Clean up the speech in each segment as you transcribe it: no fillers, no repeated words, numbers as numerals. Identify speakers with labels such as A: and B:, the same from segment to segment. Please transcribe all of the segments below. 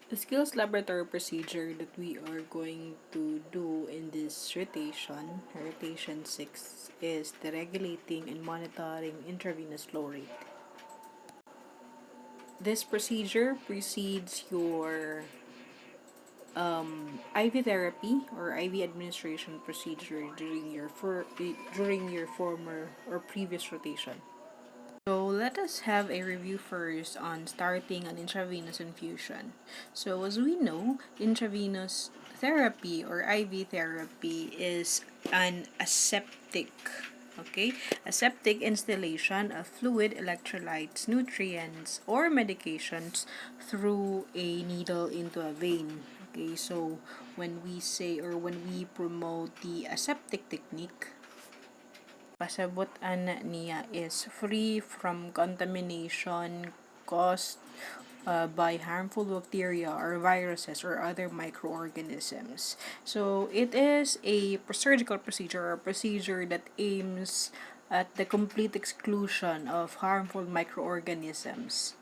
A: The skills laboratory procedure that we are going to do in this rotation 6, is the regulating and monitoring intravenous flow rate. This procedure precedes your IV therapy or IV administration procedure during your former or previous rotation. So let us have a review first on starting an intravenous infusion. So as we know, intravenous therapy or IV therapy is an aseptic, okay? Aseptic installation of fluid, electrolytes, nutrients, or medications through a needle into a vein. Okay, so when we say or when we promote the aseptic technique, pasabot ana niya is free from contamination caused by harmful bacteria or viruses or other microorganisms. So it is a surgical procedure or procedure that aims at the complete exclusion of harmful microorganisms.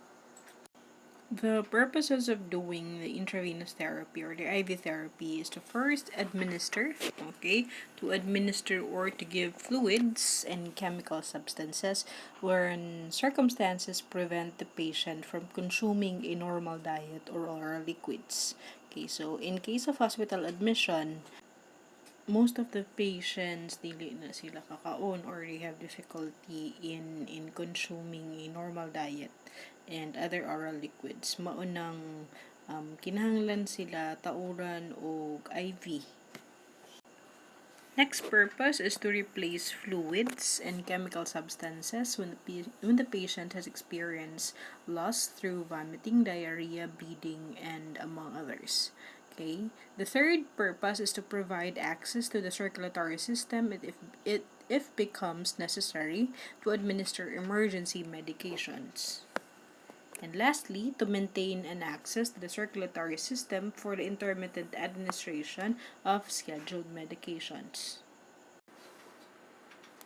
A: The purposes of doing the intravenous therapy or the IV therapy is to first administer, okay, to administer or to give fluids and chemical substances wherein circumstances prevent the patient from consuming a normal diet or oral liquids. Okay, so in case of hospital admission, most of the patients dili na sila kakaon or they have difficulty in consuming a normal diet and other oral liquids. Maunang kinahanglan sila tauran og IV. Next purpose is to replace fluids and chemical substances when the patient has experienced loss through vomiting, diarrhea, bleeding, and among others. Okay. The third purpose is to provide access to the circulatory system if becomes necessary to administer emergency medications. And lastly, to maintain an access to the circulatory system for the intermittent administration of scheduled medications.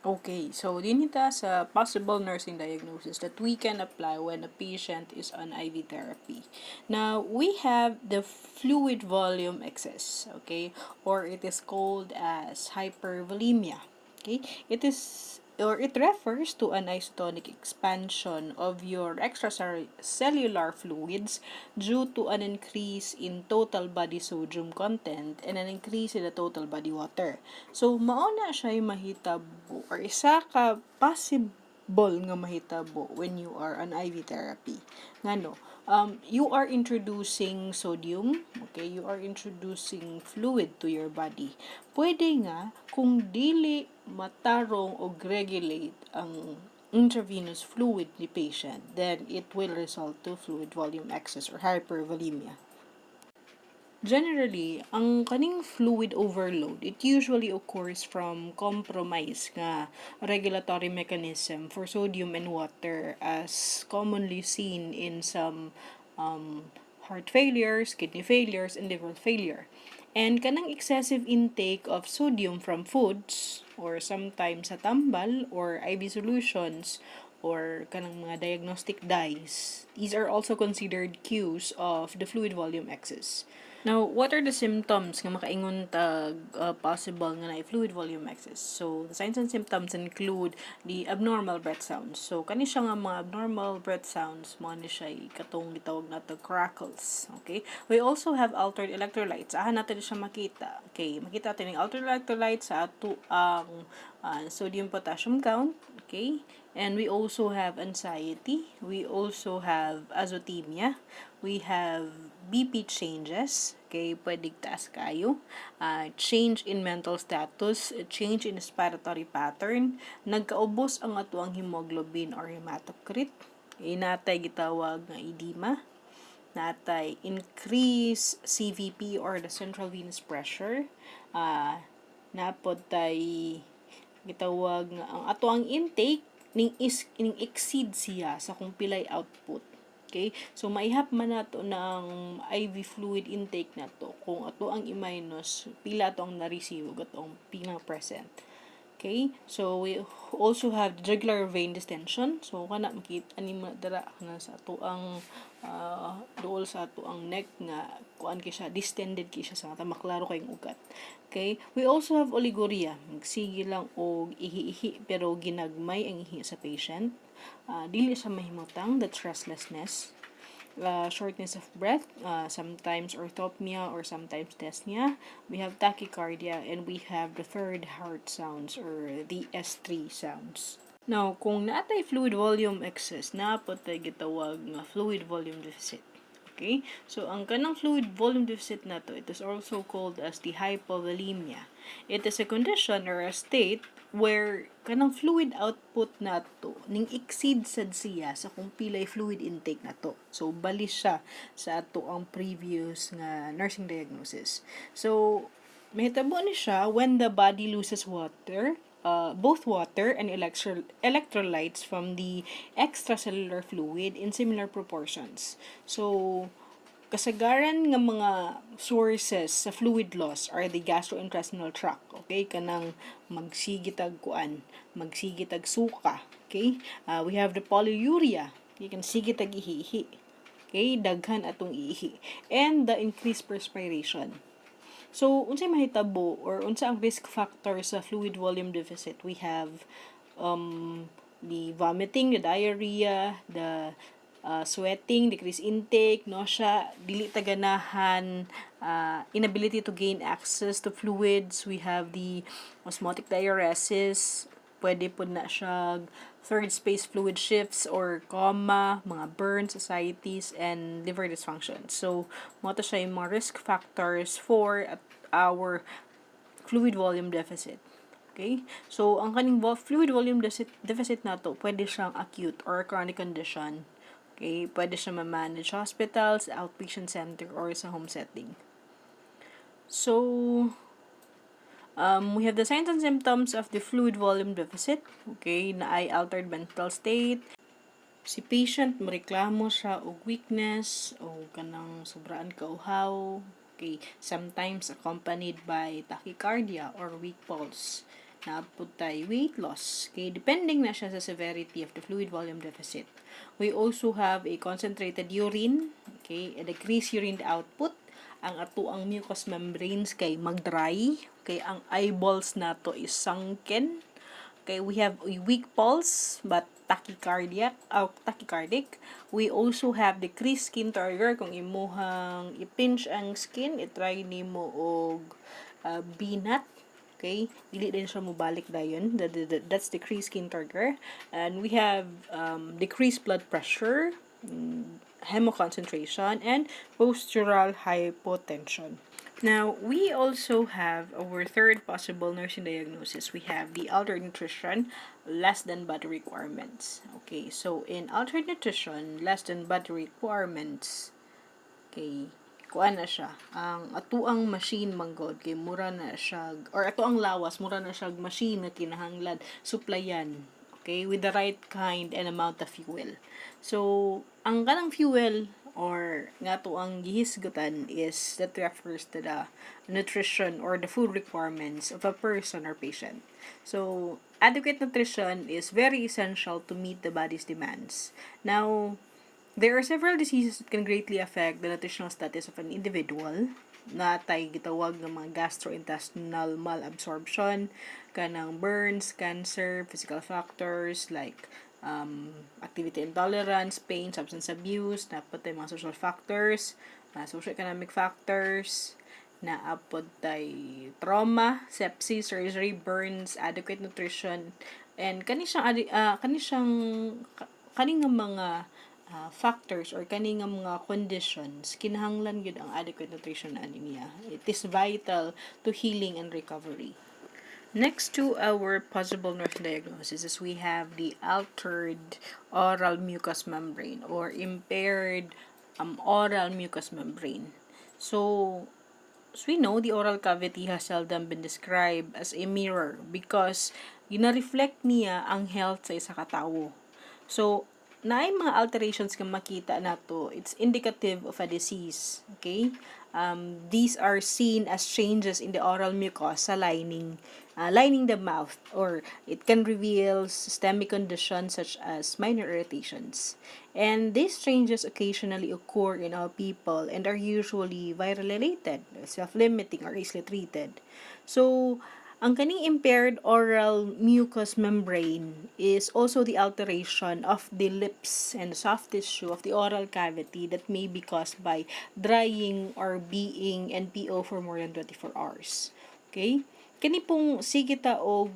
A: Okay, so dinita sa possible nursing diagnosis that we can apply when a patient is on IV therapy. Now, we have the fluid volume excess, okay, or it is called as hypervolemia. Okay, it refers to an isotonic expansion of your extracellular fluids due to an increase in total body sodium content and an increase in the total body water. So mauna siya mahitabo or isa ka possible nga mahitabo when you are on IV therapy. Ngano, you are introducing sodium, okay, you are introducing fluid to your body. Pwede nga kung dili matarong o regulate ang intravenous fluid ni patient, then it will result to fluid volume excess or hypervolemia. Generally, ang kaning fluid overload, it usually occurs from compromise nga regulatory mechanism for sodium and water as commonly seen in some heart failures, kidney failures, and liver failure. And kanang excessive intake of sodium from foods or sometimes sa tambal or IV solutions or kanang mga diagnostic dyes, these are also considered cues of the fluid volume excess. Now, what are the symptoms nga makaingon tag possible nga na fluid volume excess? So, the signs and symptoms include the abnormal breath sounds. So, kani siya nga mga abnormal breath sounds, mo ni siya katong gitawag nato crackles. Okay? We also have altered electrolytes. Ahan natin siya makita. Okay, makita natin yung altered electrolytes sa ato ang sodium potassium count. Okay? And we also have anxiety. We also have azotemia. We have BP changes. Okay, pwedeng taas kayo. Change in mental status, change in respiratory pattern, nagkaubos ang atuang hemoglobin or hematocrit. Okay, natay gitawag nga edema. Natay increase CVP or the central venous pressure. Napod tay gitawag nga ang atuang intake ning exceed siya sa kung pilay output. Okay? So, maihap man nato ng IV fluid intake nato kung ato ang i-minus, pila to ang na-receive at ang pilang present. Okay, so we also have the jugular vein distension. So kana makita ani mo dara na sa ato ang duol sa ato ang neck nga kuan kay siya distended kay siya sa mata maklaro kayong ugat. Okay, we also have oliguria. Magsige lang og ihi-ihi pero ginagmay ang ihi sa patient. Dili sa mahimutang, that's restlessness. Shortness of breath, sometimes orthopnea or sometimes dyspnea. We have tachycardia and we have the third heart sounds or the S3 sounds. Now, kung naatay fluid volume excess, naapot tayo gitawag nga fluid volume deficit. Okay? So, ang kanang fluid volume deficit nato, it is also called as the hypovolemia. It is a condition or a state where kanang fluid output nato ning exceed sad siya sa kung pilay fluid intake nato. So, bali siya sa ato ang previous nga nursing diagnosis. So, mahitabo ni siya when the body loses water, both water and electrolytes from the extracellular fluid in similar proportions. So, kasagaran nga mga sources sa fluid loss are the gastrointestinal tract. Okay? Kanang magsigitag kuan, magsigitag suka. Okay? We have the polyuria. Okay? Kan sigitag ihi-ihi. Okay? Daghan atong ihi. And the increased perspiration. So, unsay mahitabo or unsa ang risk factor sa fluid volume deficit? We have the vomiting, the diarrhea, the sweating, decreased intake, nausea, dili taganahan, inability to gain access to fluids. We have the osmotic diuresis, pwede po na siya third space fluid shifts or coma, mga burns, ascites, and liver dysfunction. So, mo to siya yung mga risk factors for our fluid volume deficit. Okay? So, ang kaning fluid volume deficit na to, pwede siyang acute or chronic condition. Okay? Pwede siya ma-manage sa hospitals, outpatient center, or sa home setting. So, we have the signs and symptoms of the fluid volume deficit. Okay, na ay altered mental state. Si patient moreklamo siya og weakness o kanang sobraan kauhaw. Okay, sometimes accompanied by tachycardia or weak pulse. Naapod tayo weight loss. Okay, depending na siya sa severity of the fluid volume deficit. We also have a concentrated urine. Okay, a decreased urine output. Ang ato ang mucous membranes kay mag-dry. Okay, ang eyeballs nato is sunken. Okay, we have a weak pulse but tachycardic. We also have decreased skin turgor. Kung imuhang ipinch ang skin, itry nimo og binat. Okay, dili din siya mobalik dayon. That's decreased skin turgor. And we have decreased blood pressure, hemoconcentration, and postural hypotension. Now, we also have our third possible nursing diagnosis. We have the altered nutrition, less than body requirements. Okay, so in altered nutrition, less than body requirements, okay, kuan na siya. Ang atuang machine manggod kay mura na siya, or atuang lawas, mura na siya machine na kinahanglan, supplyan. Okay, with the right kind and amount of fuel. So, ang kanang fuel or nga to ang gihisgutan is that refers to the nutrition or the food requirements of a person or patient. So, adequate nutrition is very essential to meet the body's demands. Now, there are several diseases that can greatly affect the nutritional status of an individual. Natay gitawag ng mga gastrointestinal malabsorption, kanang burns, cancer, physical factors like activity intolerance, pain, substance abuse, napod tayo mga social factors, socio-economic factors, naapod tayo trauma, sepsis, surgery, burns, adequate nutrition, and kani nga mga factors or kani nga mga conditions kinahanglan gyud ang adequate nutrition anemia. It is vital to healing and recovery. Next to our possible nursing diagnosis is we have the altered oral mucous membrane or impaired oral mucous membrane. So, as we know, the oral cavity has seldom been described as a mirror because gina-reflect niya ang health sa isa ka tawo. So, na ay mga alterations nga makita nato, it's indicative of a disease. Okay? These are seen as changes in the oral mucosa lining the mouth, or it can reveal systemic conditions such as minor irritations. And these changes occasionally occur in all people and are usually viral related, self-limiting, or easily treated. So, ang kaning impaired oral mucous membrane is also the alteration of the lips and soft tissue of the oral cavity that may be caused by drying or being NPO for more than 24 hours. Okay? Kani pong sigita o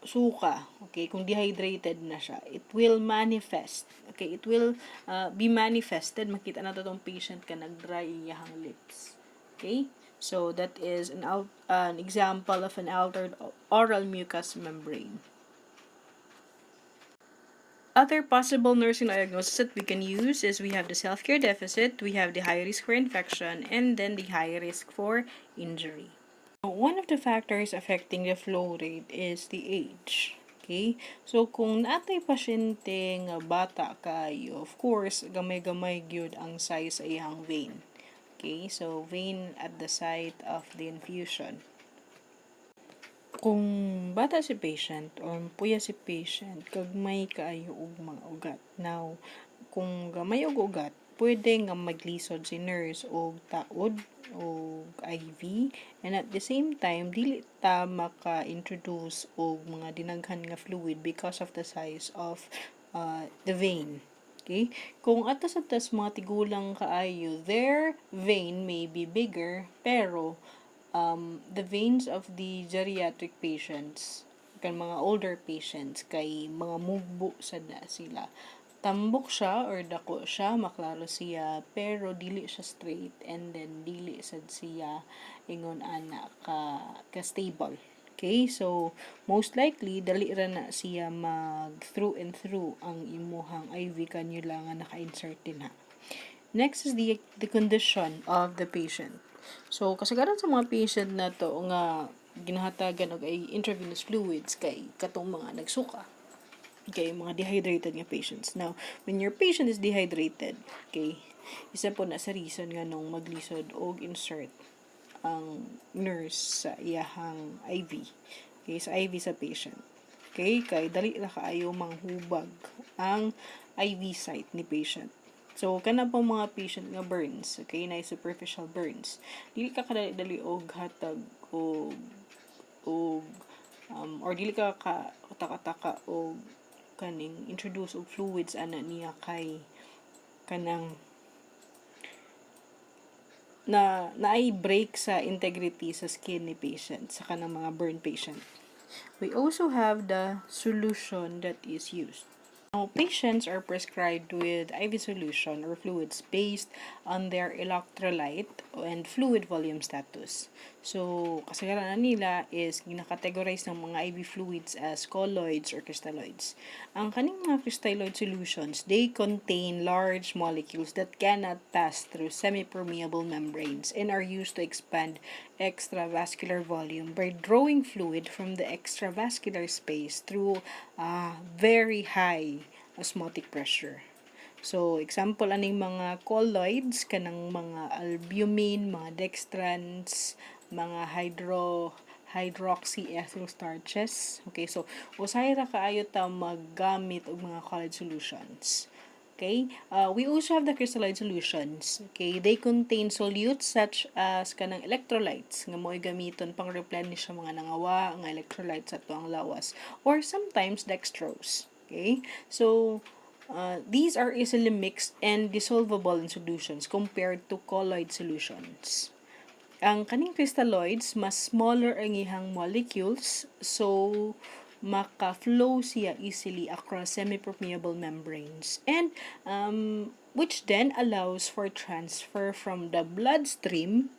A: suka, okay, kung dehydrated na siya, it will manifest. Okay, it will be manifested. Makita na to tong patient ka nag-dry iyahang lips. Okay? So that is an example of an altered oral mucous membrane. Other possible nursing diagnoses that we can use is we have the self-care deficit, we have the high risk for infection, and then the high risk for injury. One of the factors affecting the flow rate is the age. Okay? So, kung natay pasyente nga bata kayo, of course, gamay-gamay gyud ang size sa iyang vein. Okay? So, vein at the site of the infusion. Kung bata si patient or puya si patient, gagmay kaayo og mga ugat. Now, kung gamay og ugat, pwede nga maglisod si nurse og taod o IV, and at the same time dili ta maka-introduce og mga dinaghan nga fluid because of the size of the vein. Okay? Kung atas-atas mga tigulang kaayo, their vein may be bigger, pero the veins of the geriatric patients, kan mga older patients, kay mga mugbo sa da sila. Tambok siya or dako siya, maklaro siya, pero dili siya straight, and then dili sad siya ingon ana ka stable. Okay, so most likely dali ra na siya mag through and through ang imuhang IV cannula nga naka-insert din ha. Next is the condition of the patient. So kasagaran sa mga patient na to nga ginahatagan og intravenous fluids kay katong mga nagsuka. Okay, mga dehydrated nga patients. Now, when your patient is dehydrated, okay, isa po na sa reason nga nung maglisod o insert ang nurse sa iyahang IV. Okay, sa IV sa patient. Okay, kay dali ra kaayo manghubag ang IV site ni patient. So, kana po mga patient nga burns, okay, na superficial burns, dili ka kadali og hatag or dili ka taka-taka og kaning introduce og fluids ana niya kay kanang naay break sa integrity sa skin ni patient sa kanang mga burn patient. We also have the solution that is used. Now, patients are prescribed with IV solution or fluids based on their electrolyte and fluid volume status. So, kasagaran nila is ginakategorize ng mga IV fluids as colloids or crystalloids. Ang kaning mga crystalloid solutions, they contain large molecules that cannot pass through semi-permeable membranes and are used to expand extravascular volume by drawing fluid from the extravascular space through very high osmotic pressure. So, example aning mga colloids, kanang mga albumin, mga dextrans, mga hydroxyethyl starches. Okay, so usahay ra kaayo ta maggamit og mga colloid solutions. Okay, we also have the crystalloid solutions. Okay, they contain solutes such as kanang electrolytes nga mo'y gamiton pang replenish sa mga nangawa nga electrolytes sa tuang lawas, or sometimes dextrose. Okay, so these are easily mixed and dissolvable in solutions compared to colloid solutions. Ang kaning crystalloids, mas smaller ang ihang molecules, so maka-flow siya easily across semi-permeable membranes, and which then allows for transfer from the bloodstream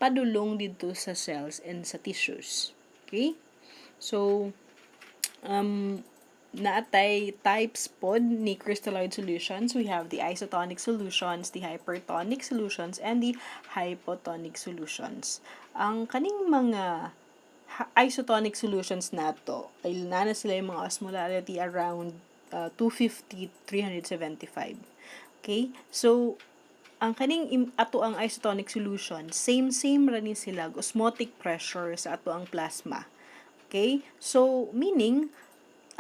A: padulong dito sa cells and sa tissues. Okay? So, naatay types pod ni crystalloid solutions. We have the isotonic solutions, the hypertonic solutions, and the hypotonic solutions. Ang kaning mga isotonic solutions nato ay na sila yung mga osmolarity around 250, 375. Okay? So, ang kaning ato ang isotonic solution, same ra ni sila osmotic pressure sa ato ang plasma. Okay? So, meaning,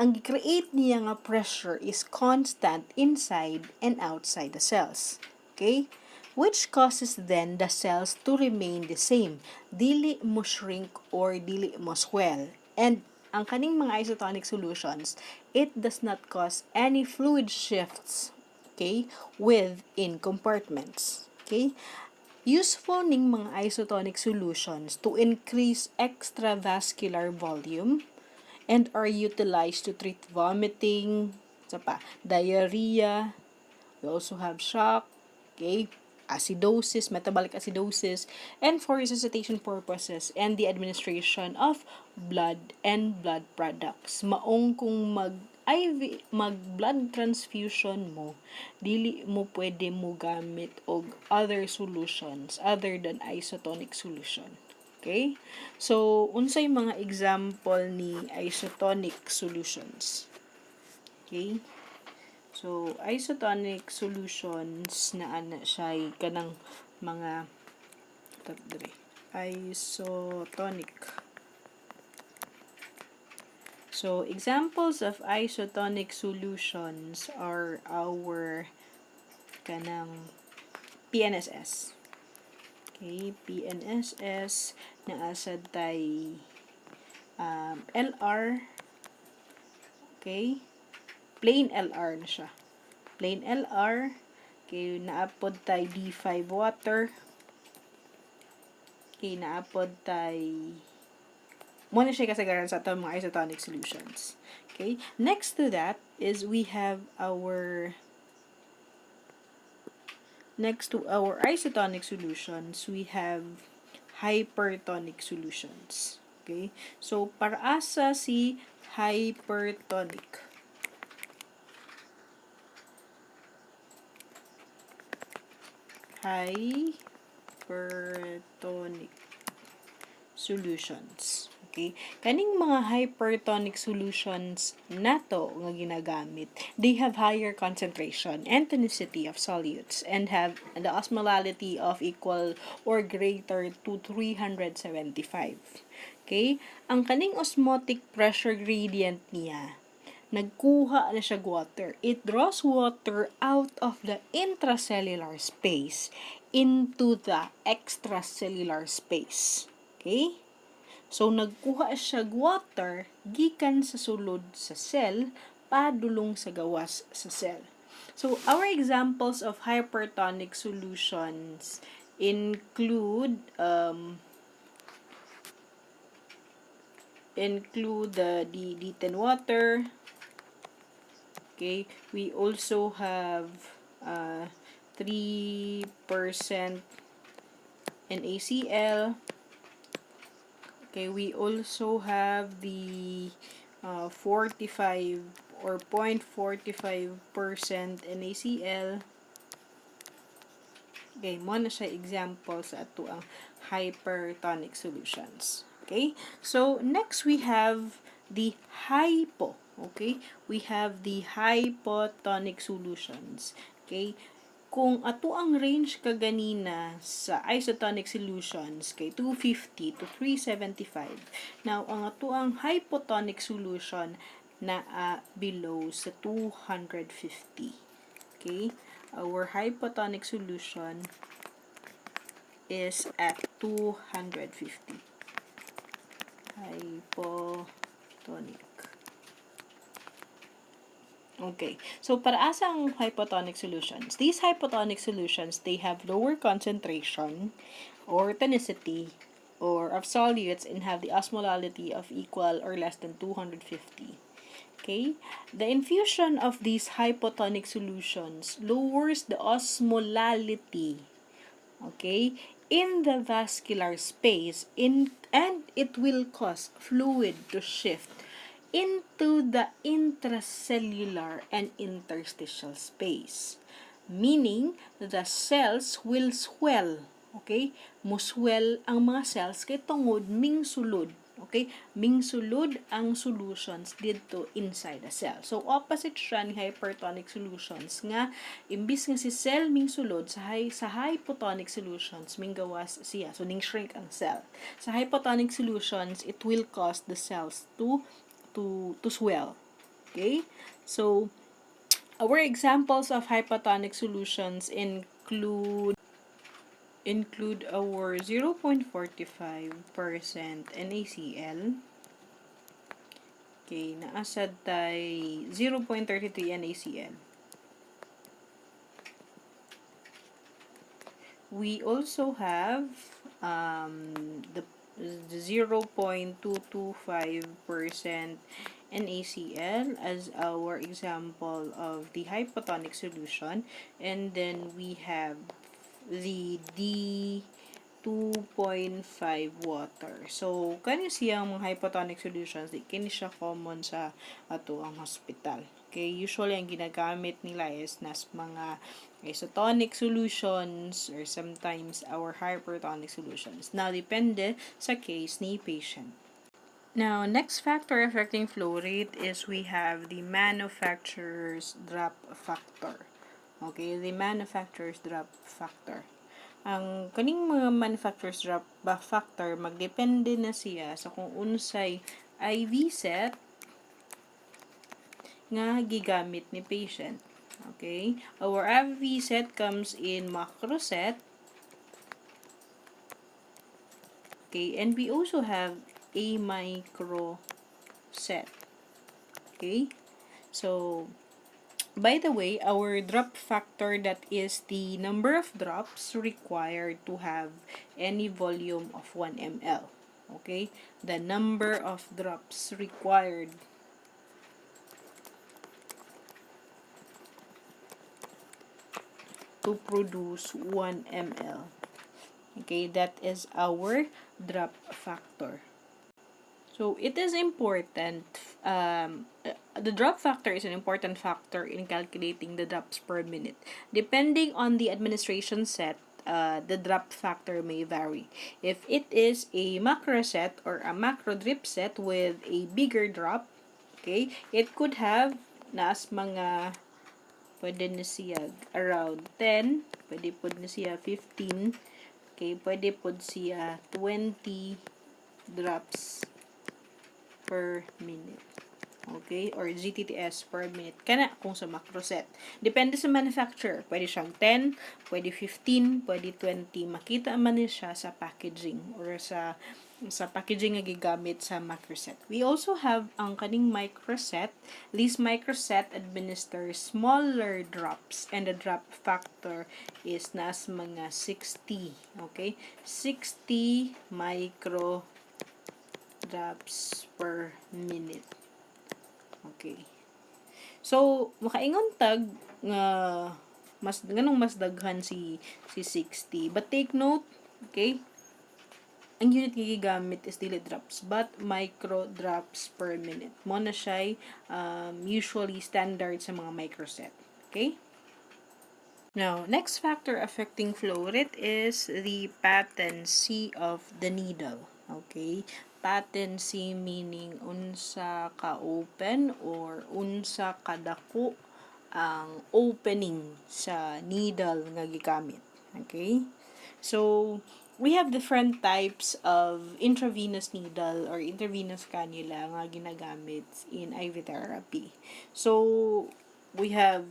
A: ang create niya nga pressure is constant inside and outside the cells. Okay? Which causes then the cells to remain the same. Dili mo shrink or dili mo swell. And ang kaning mga isotonic solutions, it does not cause any fluid shifts, okay, within compartments. Okay? Useful ning mga isotonic solutions to increase extravascular volume and are utilized to treat vomiting, diarrhea. We also have shock, okay, acidosis, metabolic acidosis, and for resuscitation purposes and the administration of blood and blood products. Maong kung mag blood transfusion mo, dili mo pwede mo gamit og other solutions other than isotonic solution. Okay? So, unsay mga example ni isotonic solutions? Okay? So, isotonic solutions na ana siya kanang mga isotonic. So, examples of isotonic solutions are our kanang PNSS. Okay, PNSS na asad tay LR. Okay, plain LR na siya. Plain LR. Okay, naapod tay D5 water. Okay, naapod tay muna siya kasagaran sa atong mga isotonic solutions. Okay, next to that is we have our next to our isotonic solutions, we have hypertonic solutions. Okay? So, para asa si hypertonic. Hypertonic solutions. Okay? Kaning mga hypertonic solutions nato nga ginagamit, they have higher concentration and tonicity of solutes and have the osmolality of equal or greater to 375. Okay? Ang kaning osmotic pressure gradient niya, nagkuha na siya water. It draws water out of the intracellular space into the extracellular space. Okay? So, nagkuha siya water gikan sa sulod sa cell padulong sa gawas sa cell. So, our examples of hypertonic solutions include the D10 water. Okay, we also have 3% NaCl. Okay, we also have the 45 or 0.45% NaCl. Okay, mo na siya example sa ato ang hypertonic solutions. Okay, so next we have the hypo. Okay, we have the hypotonic solutions. Okay, kung ato ang range kaganina sa isotonic solutions kay 250 to 375, now ang ato ang hypotonic solution na below sa 250. Okay, our hypotonic solution is at 250. Hypotonic. Okay, so para asang hypotonic solutions? These hypotonic solutions, they have lower concentration or tonicity or of solutes and have the osmolality of equal or less than 250. Okay, the infusion of these hypotonic solutions lowers the osmolality, okay, in the vascular space and it will cause fluid to shift into the intracellular and interstitial space. Meaning, the cells will swell. Okay? Muswell ang mga cells kay tungod ming sulod. Okay? Mingsulod ang solutions dito inside the cell. So, opposite siya ni hypertonic solutions nga, imbis nga si cell mingsulod sa hypotonic solutions, minggawas siya. So, ning shrink ang cell. Sa hypotonic solutions, it will cause the cells to swell. Okay? So, our examples of hypotonic solutions include our 0.45% NaCl. Okay, naasad tay 0.33 NaCl. We also have the 0.225% NaCl as our example of the hypotonic solution, and then we have the D2.5 water. So, kani siyang mga hypotonic solutions, di kini siya common sa ato ang hospital. Okay, usually ang ginagamit nila is nas mga isotonic solutions or sometimes our hypertonic solutions. Now, depende sa case ni patient. Now, next factor affecting flow rate is we have the manufacturer's drop factor. Okay, the manufacturer's drop factor. Ang kaning mga manufacturer's drop factor, magdepende na siya sa kung unsay IV set nga gigamit ni patient. Okay? Our IV set comes in macro set. Okay, and we also have a micro set. Okay? So, by the way, our drop factor, that is the number of drops required to have any volume of 1 ml. Okay? The number of drops required to produce 1 ml. Okay? That is our drop factor. So, it is important, the drop factor is an important factor in calculating the drops per minute. Depending on the administration set, the drop factor may vary. If it is a macro set or a macro drip set with a bigger drop, okay, it could have nas mga, pwede na siya around 10, pwede po na siya 15, okay, pwede po siya 20 drops per minute. Okay? Or GTTS per minute. Kana kung sa macro set. Depende sa manufacturer. Pwede siyang 10, pwede 15, pwede 20. Makita man siya sa packaging or sa packaging nga gigamit sa macro set. We also have ang kaning micro set. This micro set administers smaller drops and the drop factor is nas mga 60. Okay? 60 micro drops per minute. Okay. So, makaingon tag nga mas daghan si 60. But take note, okay? Ang unit nga gigamit is dili drops but micro drops per minute. Mo na siya usually standard sa mga microset. Okay? Now, next factor affecting flow rate is the patency of the needle. Okay? Patency meaning unsa ka-open or unsa kadako ang opening sa needle nga gigamit. Okay? So, we have different types of intravenous needle or intravenous cannula nga ginagamit in IV therapy. So, we have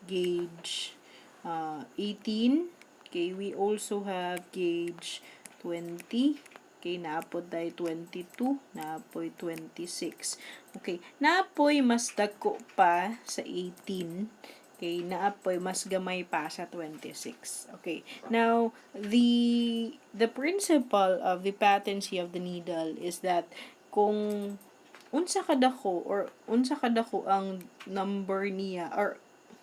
A: gauge 18. Okay, we also have gauge 20. Okay, naapod tayo 22, naapoy 26. Okay, naapoy mas dako pa sa 18. Okay, naapoy mas gamay pa sa 26. Okay, now, the principle of the patency of the needle is that kung unsa kadako ang number niya, or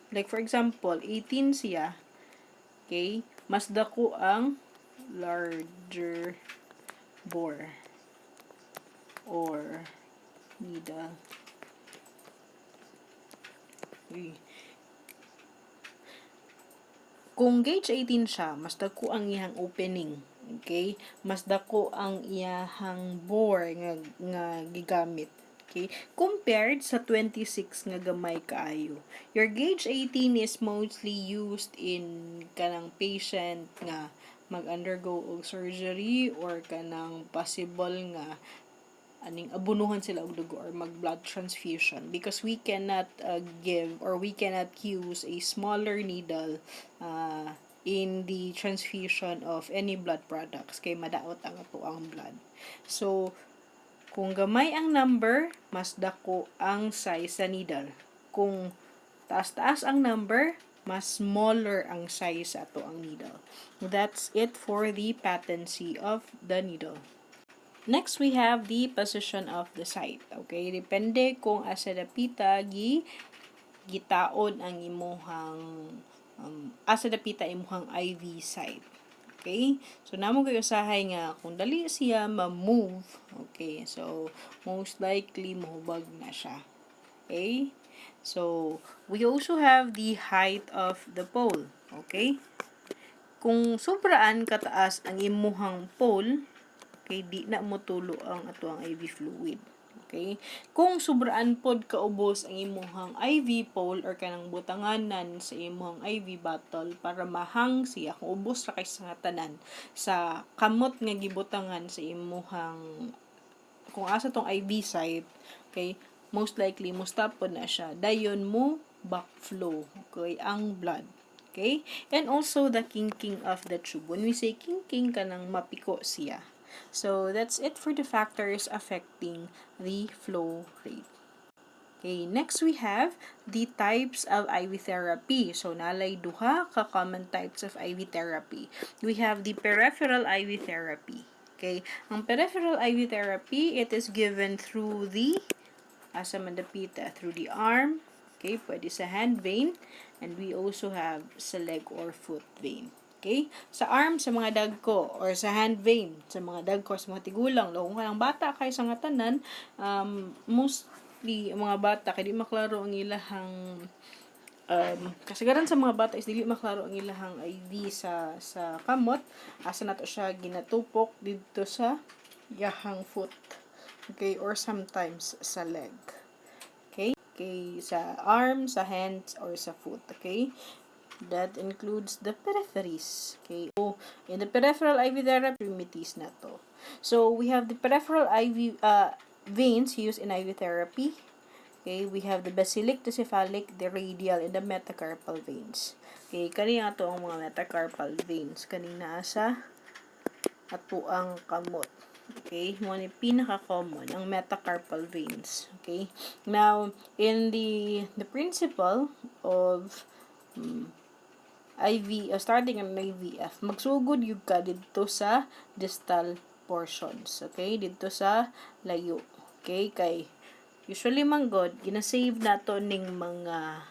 A: like for example, 18 siya, okay, mas dako ang larger bore or needle. Kung gauge 18 siya, mas dako ang iyang opening. Okay? Mas dako ang iyang bore nga gigamit. Okay? Compared sa 26 nga gamay kaayo. Your gauge 18 is mostly used in kanang patient nga mag-undergo og surgery or kanang possible nga aning abunuhan sila og dugo or mag blood transfusion because we cannot give or we cannot use a smaller needle in the transfusion of any blood products kay madaot ang atuang blood. So kung gamay ang number, mas dako ang size sa needle. Kung taas-taas ang number, mas smaller ang size sa atuang needle. That's it for the patency of the needle. Next, we have the position of the site. Okay, depende kung asa dapita gitaon ang imuhang asa dapita imuhang IV site. Okay, so namo kay usahay nga kung dali siya ma-move. Okay, so most likely mahubag na siya. Okay, so we also have the height of the pole. Okay, kung sobraan kataas ang imuhang pole, okay, di na mo tulo ang atuang IV fluid. Okay? Kung sobraan pod kaubos ang imuhang IV pole or kanang butanganan sa imuhang IV bottle para mahang siya, kung ubos ra kay sa tanan sa kamot nga gibutangan sa imuhang kung asa tong IV site, okay, most likely mo stop po na siya. Dayon mo backflow, okay, ang blood. Okay? And also the kinking of the tube. When we say kinking, kanang mapiko siya. So, that's it for the factors affecting the flow rate. Okay, next we have the types of IV therapy. So, nalay duha ka common types of IV therapy. We have the peripheral IV therapy. Okay, ang peripheral IV therapy, it is given through the asa mandapita, through the arm, okay, pwede sa hand vein, and we also have sa leg or foot vein. Okay? Sa arm, sa mga dagko, or sa hand vein, sa mga dagko, sa mga tigulang, kung kanang bata kay sa nga tanan, mostly, mga bata, kaya di maklaro ang ilahang, kasagaran sa mga bata is dili maklaro ang ilahang IV sa kamot, asa nato siya ginatupok dito sa yahang foot. Okay? Or sometimes sa leg. Okay? Okay, sa arm, sa hands, or sa foot. Okay? That includes the peripheries. Okay. So, in the peripheral IV therapy, extremities na to. So, we have the peripheral IV veins used in IV therapy. Okay. We have the basilic, the cephalic, the radial, and the metacarpal veins. Okay. Kanina ato ang mga metacarpal veins. Kanina sa ato ang kamot. Okay, mo ni pinaka-common ang metacarpal veins. Okay, now in the principle of IV, starting ang IVF, magsugod yung ka dito sa distal portions. Okay? Dito sa layo. Okay? Kay, usually manggod, ginasave nato ning mga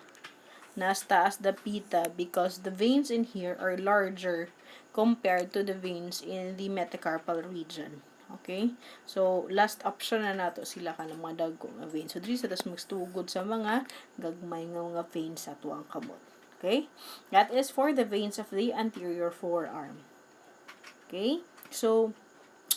A: nas taas dapita because the veins in here are larger compared to the veins in the metacarpal region. Okay? So, last option na nato sila ka ng mga dagko nga veins. So, dito sa tas magsugod sa mga gagmay nga mga veins sa tuwang kamot. Okay? That is for the veins of the anterior forearm. Okay? So,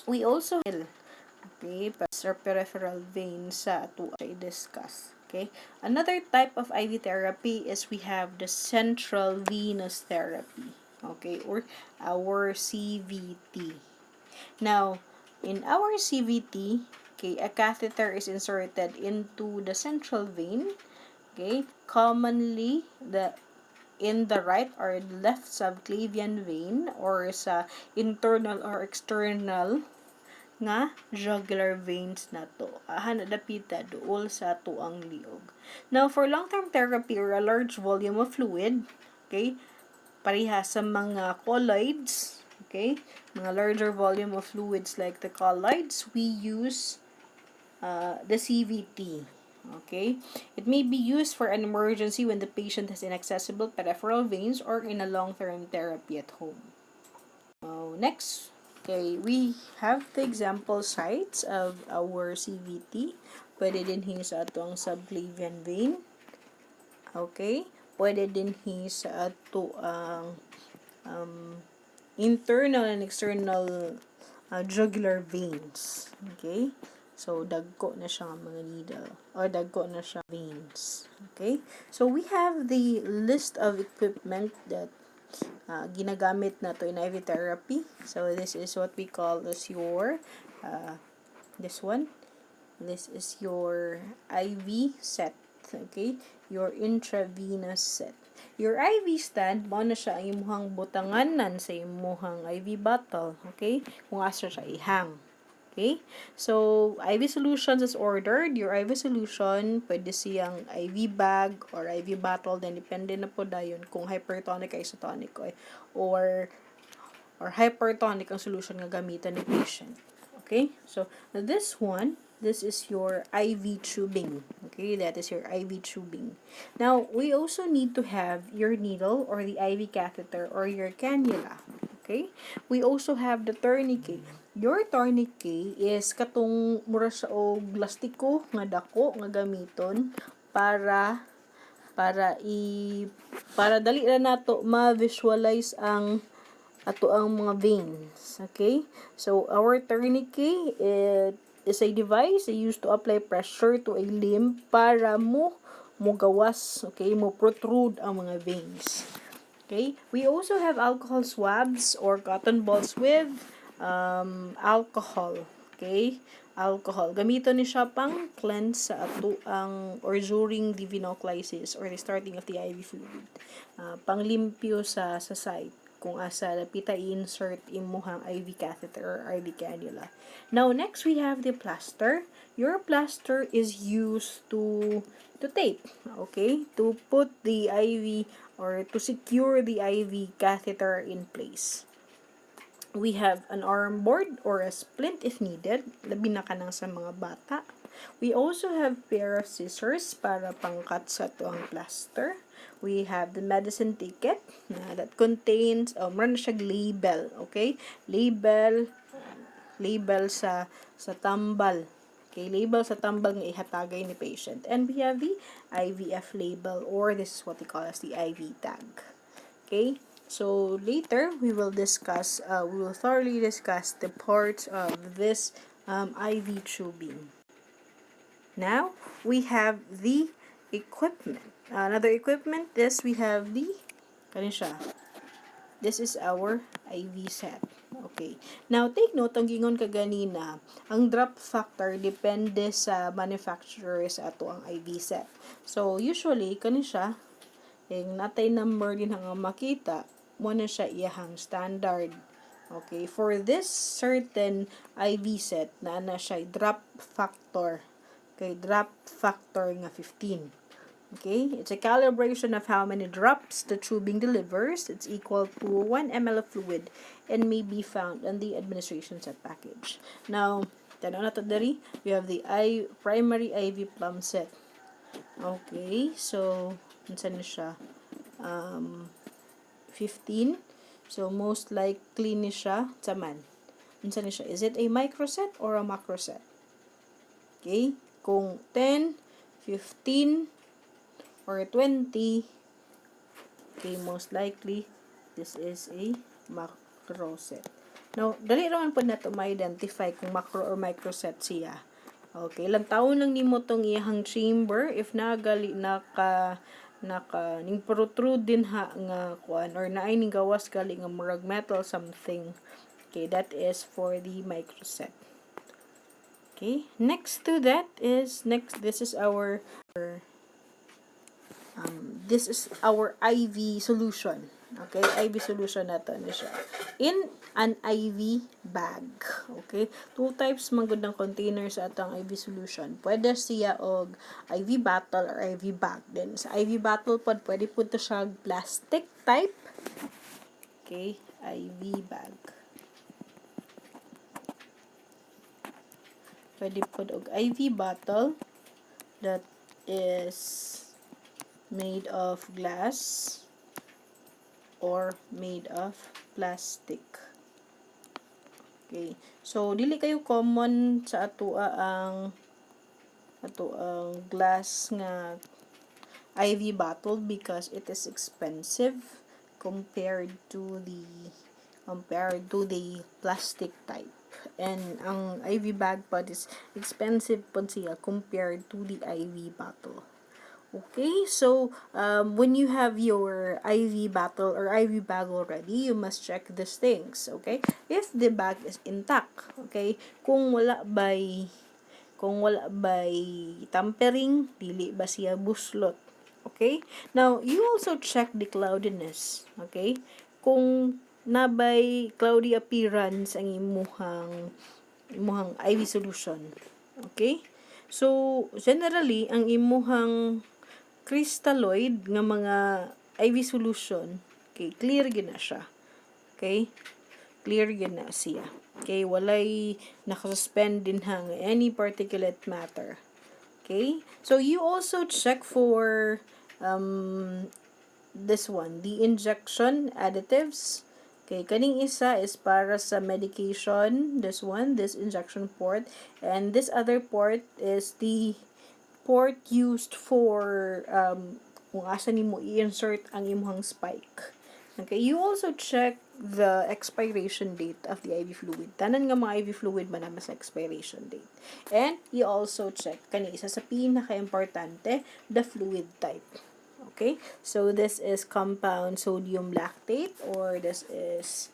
A: we also okay, or peripheral veins sa ato i-discuss. Okay? Another type of IV therapy is we have the central venous therapy. Okay? Or our CVT. Now, in our CVT, okay, a catheter is inserted into the central vein. Okay? Commonly, in the right or left subclavian vein or sa internal or external nga jugular veins na to. Dapita duol sa tuang liog. Now, for long-term therapy or a large volume of fluid, okay, pareha sa mga colloids, okay, mga larger volume of fluids like the colloids, we use the CVT. Okay? It may be used for an emergency when the patient has inaccessible peripheral veins or in a long-term therapy at home. Next, okay, we have the example sites of our CVT. Pwede din sa atong subclavian vein. Okay? Pwede din sa atong internal and external jugular veins. Okay? So, dagko na siya mga needle. Or dagko na siya veins. Okay? So, we have the list of equipment that ginagamit na to in IV therapy. So, this is what we call as your, this one. This is your IV set. Okay? Your intravenous set. Your IV stand, mao na siya ang imuhang butanganan sa imuhang IV bottle. Okay? Kung asa siya ihang. Okay? So, IV solutions is ordered. Your IV solution, pwede siyang IV bag or IV bottle. Then, depende na po dayon kung hypertonic, isotonic, or hypertonic ang solution nga gamitan ni patient. Okay? So, this one, this is your IV tubing. Okay? That is your IV tubing. Now, we also need to have your needle or the IV catheter or your cannula. Okay? We also have the tourniquet. Your tourniquet is katong mura siya og plastiko nga dako nga gamiton para dali ra nato ma-visualize ang ato ang mga veins. Okay? So, our tourniquet, it is a device used to apply pressure to a limb para mo gawas, okay, mo protrude ang mga veins. Okay? We also have alcohol swabs or cotton balls with alcohol. Okay? Alcohol. Gamiton ni siya pang cleanse sa ato ang or during the venoclysis or the starting of the IV fluid. Panglimpyo sa site kung asa napita i-insert imuhang IV catheter or IV cannula. Now, next we have the plaster. Your plaster is used to tape, okay? To put the IV or to secure the IV catheter in place. We have an arm board or a splint if needed, labi na kanang sa mga bata. We also have pair of scissors para pangkat sa tuang plaster. We have the medicine ticket that contains, meron siya label, okay? Label sa tambal. Okay, label sa tambal nga ihatagay ni patient. And we have the IVF label or this is what we call as the IV tag. Okay? So later we will thoroughly discuss the parts of this IV tubing. Now we have the equipment. Another equipment we have the kanisha. This is our IV set. Okay. Now take note ang gingon ka ganina, ang drop factor depende sa manufacturer sa ato ang IV set. So usually kanisha yung natay number din nga makita mo na siya iyahang standard. Okay, for this certain IV set na siya drop factor. Okay, drop factor nga 15. Okay, it's a calibration of how many drops the tubing delivers. It's equal to 1 ml of fluid and may be found on the administration set package. Now, tanaw na to diri, we have the primary IV plum set. Okay, so unsan na siya? 15. So, most likely ni siya, saman. Unsan ni siya? Is it a micro set or a macro set? Okay, kung 10, 15, or 20, okay, most likely, this is a macro set. Now, dali naman po na ito ma-identify kung macro or micro set siya. Okay, ilang taon lang nimo tong iyahang chamber if nagali ning protrude din ha nga kuan or naay ning gawas gali nga murag metal something. Okay, that is for the micro set. Okay, next to that is this is our IV solution. Okay, IV solution nato ni siya. In an IV bag. Okay, two types man gud ng container sa atong IV solution. Pwede siya og IV bottle or IV bag. Then sa IV bottle pod pwede pud to siya plastic type. Okay, IV bag. Pwede pud og IV bottle that is made of glass or made of plastic. Okay. So dili kayo common sa ato ang glass nga IV bottle because it is expensive compared to the plastic type. And ang IV bag pod is expensive pod siya compared to the IV bottle. Okay, so when you have your IV bottle or IV bag already, you must check these things. Okay, if the bag is intact. Okay, kung wala by tampering, dili ba siya buslot. Okay? Now, you also check the cloudiness. Okay? Kung nabay cloudy appearance ang imuhang IV solution. Okay? So, generally, ang imuhang crystalloid nga mga IV solution, okay, clear gina siya. Okay? Clear yun na siya. Okay, walay nakasuspend din hang any particulate matter. Okay, so you also check for this one, the injection additives. Okay, kaning isa is para sa medication, this one, this injection port, and this other port is the port used for kung asa nimo i-insert ang imong spike. Okay, you also check the expiration date of the IV fluid. Tanan nga mga IV fluid man sa expiration date. And you also check kani isa sa pinaka-importante, the fluid type. Okay, so this is compound sodium lactate or this is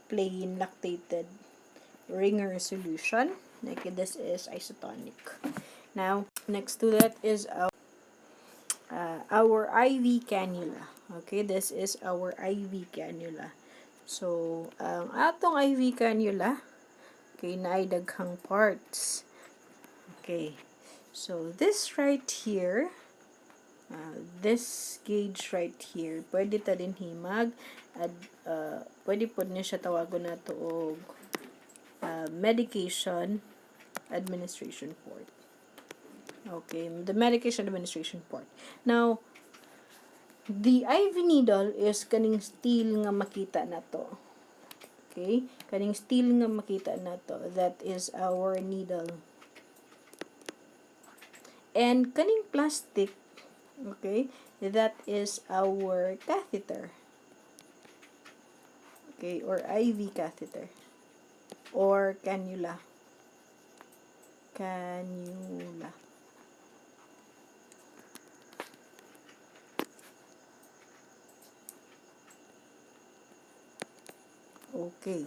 A: plain lactated ringer solution. Like this is isotonic. Now, next to that is our IV cannula. Okay, this is our IV cannula. So, ang atong IV cannula, okay, naay daghang parts. Okay, so this right here, this gauge right here, pwede ta din himag, pwede po niya siya tawagon na to og medication administration port. Okay, the medication administration port. Now, the IV needle is kaning steel nga makita na to. Okay? Kaning steel nga makita na to. That is our needle. And kaning plastic, okay, that is our catheter. Okay, or IV catheter. Or cannula. Cannula. Okay.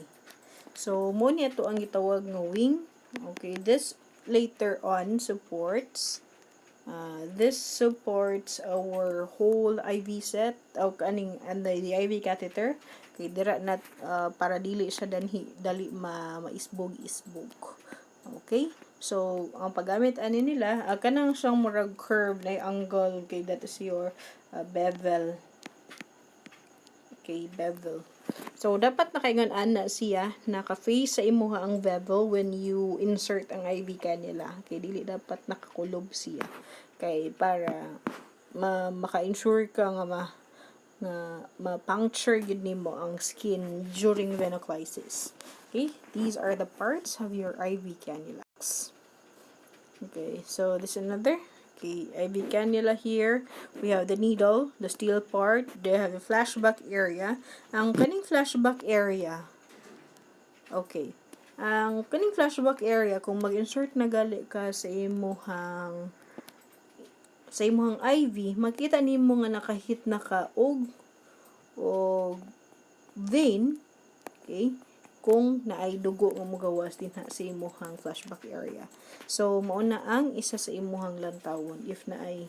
A: So, mo niya to ang gitawag nga wing. Okay, this later on supports this supports our whole IV set o kaning and the IV catheter. Okay, dira na para dili siya dali maisbog-isbog. Okay? So, ang paggamit ani nila, kanang siyang murag curve na angle, okay, that is your bevel. Okay, bevel. So, dapat nakaingon ana siya, naka-face sa imuha ang bevel when you insert ang IV cannula. Okay, dili dapat nakakulob siya. Okay, para maka-ensure ka nga ma-puncture yun nimo ang skin during venoclysis. Okay, these are the parts of your IV cannula. Okay, so this is another. Okay, IV cannula here. We have the needle, the steel part. They have the flashback area. Ang kaning flashback area, okay, ang kaning flashback area, kung mag-insert na gali ka sa imuhang IV, makita nimo nga nakahit na ka og vein, okay, kung naay dugo nga mogawas din sa imuhang flashback area. So, mao na ang isa sa imuhang lantawon if naay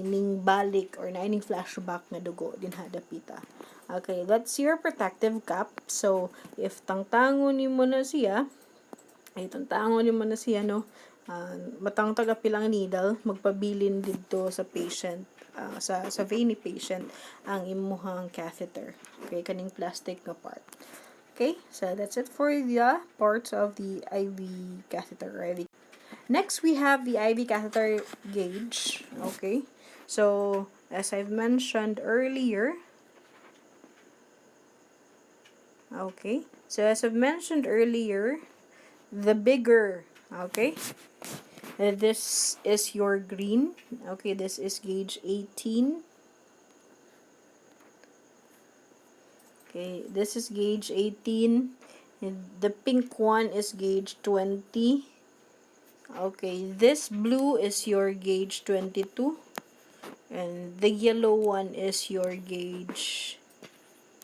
A: ning balik or naay ning flashback nga dugo din dapita. Okay, that's your protective cap. So, if tangtangon nimo na siya, no, matangtag apilang needle, magpabilin dito sa patient, sa veiny patient, ang imuhang catheter. Okay, kaning plastic nga part. Okay, so that's it for the parts of the IV catheter. Next, we have the IV catheter gauge. Okay, so as I've mentioned earlier, the bigger, okay, this is your green. Okay, this is gauge 18. Okay, this is gauge 18. And the pink one is gauge 20. Okay, this blue is your gauge 22. And the yellow one is your gauge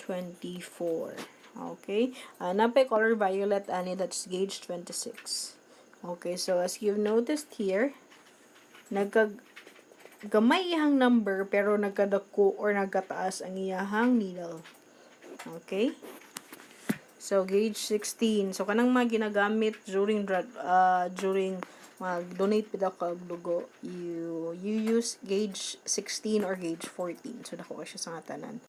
A: 24. Okay, napay color violet, ani, that's gauge 26. Okay, so as you've noticed here, gamay iyang number pero nagkadako or nagkataas ang iyahang needle. Okay? So gauge 16. So kanang mga ginagamit during mag-donate pid ako og dugo, you use gauge 16 or gauge 14. So dako siya sa tanan.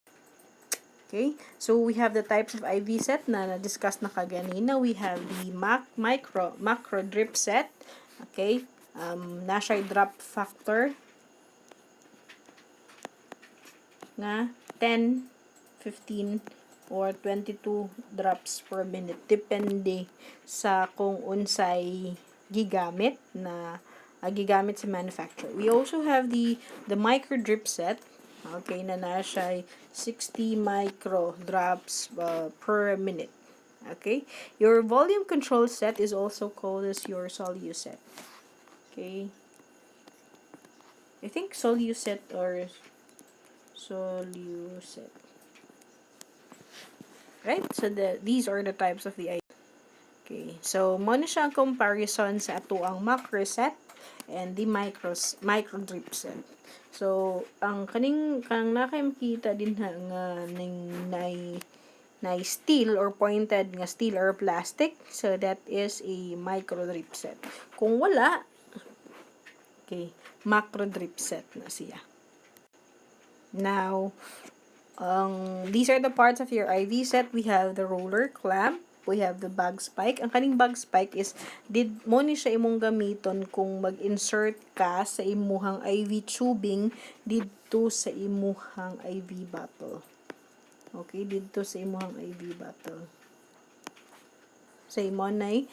A: Okay? So we have the types of IV set na na-discuss na kaganina. We have the macro drip set. Okay? Na siya drop factor nga 10, 15, or 22 drops per minute. Depende sa kung unsay gigamit sa manufacturer. We also have the micro drip set. Okay, na siya 60 micro drops per minute. Okay? Your volume control set is also called as your Solu set. Okay? I think Solu set or Solu set. Right? So these are the types of the IV. Okay. So mo na siya ang comparison sa ato ang macro set and the micro drip set. So ang kanang nakay makita din nga ning na steel or pointed nga steel or plastic, so that is a micro drip set. Kung wala, okay, macro drip set na siya. Now, these are the parts of your IV set. We have the roller clamp. We have the bag spike. Ang kaning bag spike is, mo ni siya imong gamiton kung mag-insert ka sa imuhang IV tubing dito sa imuhang IV bottle. Okay, dito sa imuhang IV bottle. Sa monay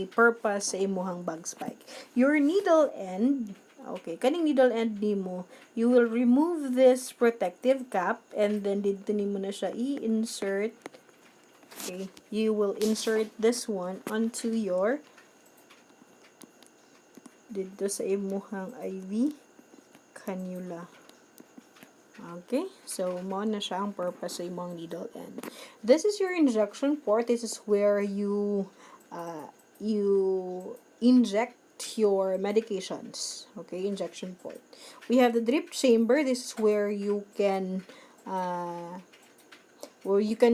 A: purpose sa imuhang bag spike. Your needle end, okay, kaning needle end nimo, you will remove this protective cap and then dito nimo na siya i-insert. Okay, you will insert this one onto your dito sa imuhang IV cannula. Okay, so mo na siya ang purpose sa imong needle end. This is your injection port. This is where you inject your medications. Okay, injection port. We have the drip chamber. This is where you can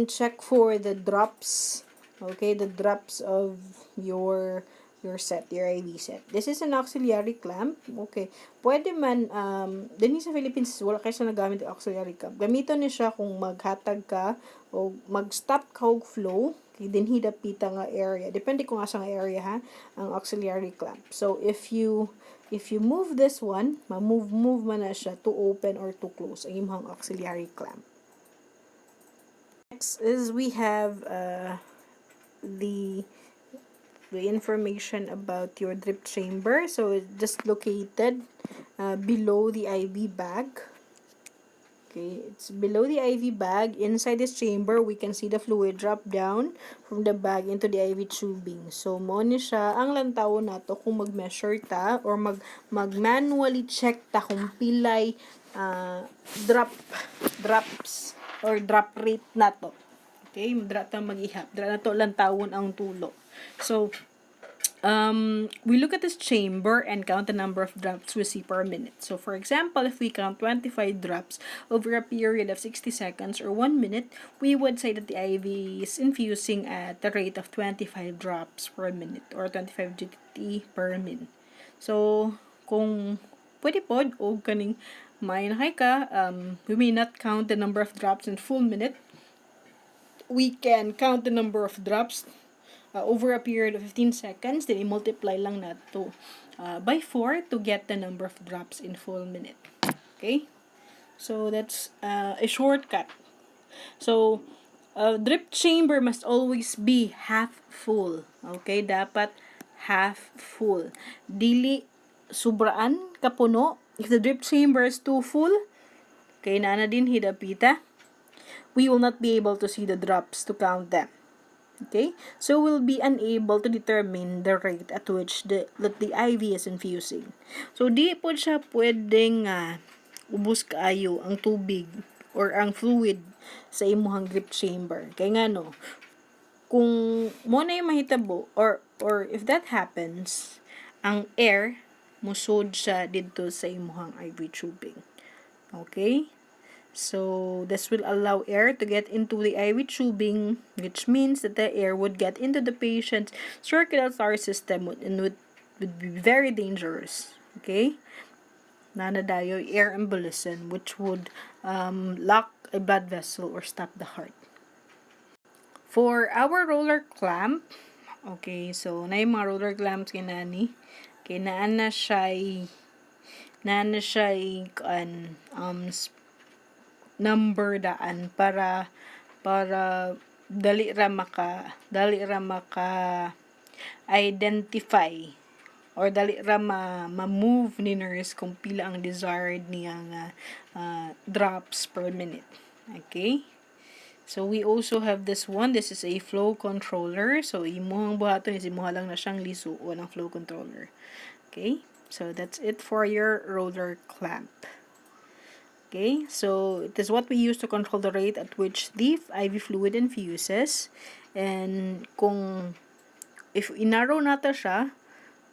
A: check for the drops. Okay, the drops of your set, your IV set. This is an auxiliary clamp. Okay. Pwede man, din sa Philippines, wala kayo sa nagamit ang auxiliary clamp. Gamiton niya siya kung maghatag ka o mag-stop ka og flow. Okay, din hidapita nga area. Depende kung asa nga area ha, ang auxiliary clamp. So, if you move this one, move man na siya to open or to close ang imong auxiliary clamp. Next is we have the information about your drip chamber. So it's just located below the IV bag. Okay, it's below the IV bag. Inside this chamber, we can see the fluid drop down from the bag into the IV tubing. So mo ni siya ang lantawon nato kung mag-measure ta or mag-manually check ta kung pilay drops or drop rate nato. Okay, dra ta mag-ihap. Dra nato lantawon ang tulo. So, we look at this chamber and count the number of drops we see per minute. So, for example, if we count 25 drops over a period of 60 seconds or 1 minute, we would say that the IV is infusing at the rate of 25 drops per minute or 25 GT per minute. So, kung pwede pod o kaning mainahay ka, we may not count the number of drops in full minute. We can count the number of drops over a period of 15 seconds, then i-multiply lang nato by 4 to get the number of drops in full minute. Okay? So, that's a shortcut. So, drip chamber must always be half full. Okay? Dapat half full. Dili sobraan kapuno. If the drip chamber is too full, okay, na din hidapita. we will not be able to see the drops to count them. Okay? So we'll be unable to determine the rate at which that the IV is infusing. So di po siya pwedeng ubos kaayo ang tubig or ang fluid sa imuhang drip chamber. Kaya nga no, kung mo na yung mahitabo or if that happens, ang air musod siya dito sa imuhang IV tubing. Okay? So, this will allow air to get into the IV tubing, which means that the air would get into the patient's circulatory system and would be very dangerous. Okay? Nanadayo air embolism, which would lock a blood vessel or stop the heart. For our roller clamp, okay, so na yung mga roller clamps kinani, kay naana siya number daan para dali ra maka identify or dali ra ma-move ni nurse kung pila ang desired niyang drops per minute. Okay? So we also have this one. This is a flow controller. So imuhang buhaton is imuha lang na siyang lisuon ng flow controller. Okay? So that's it for your roller clamp. Okay, so it is what we use to control the rate at which the IV fluid infuses. And if inarrow nato siya,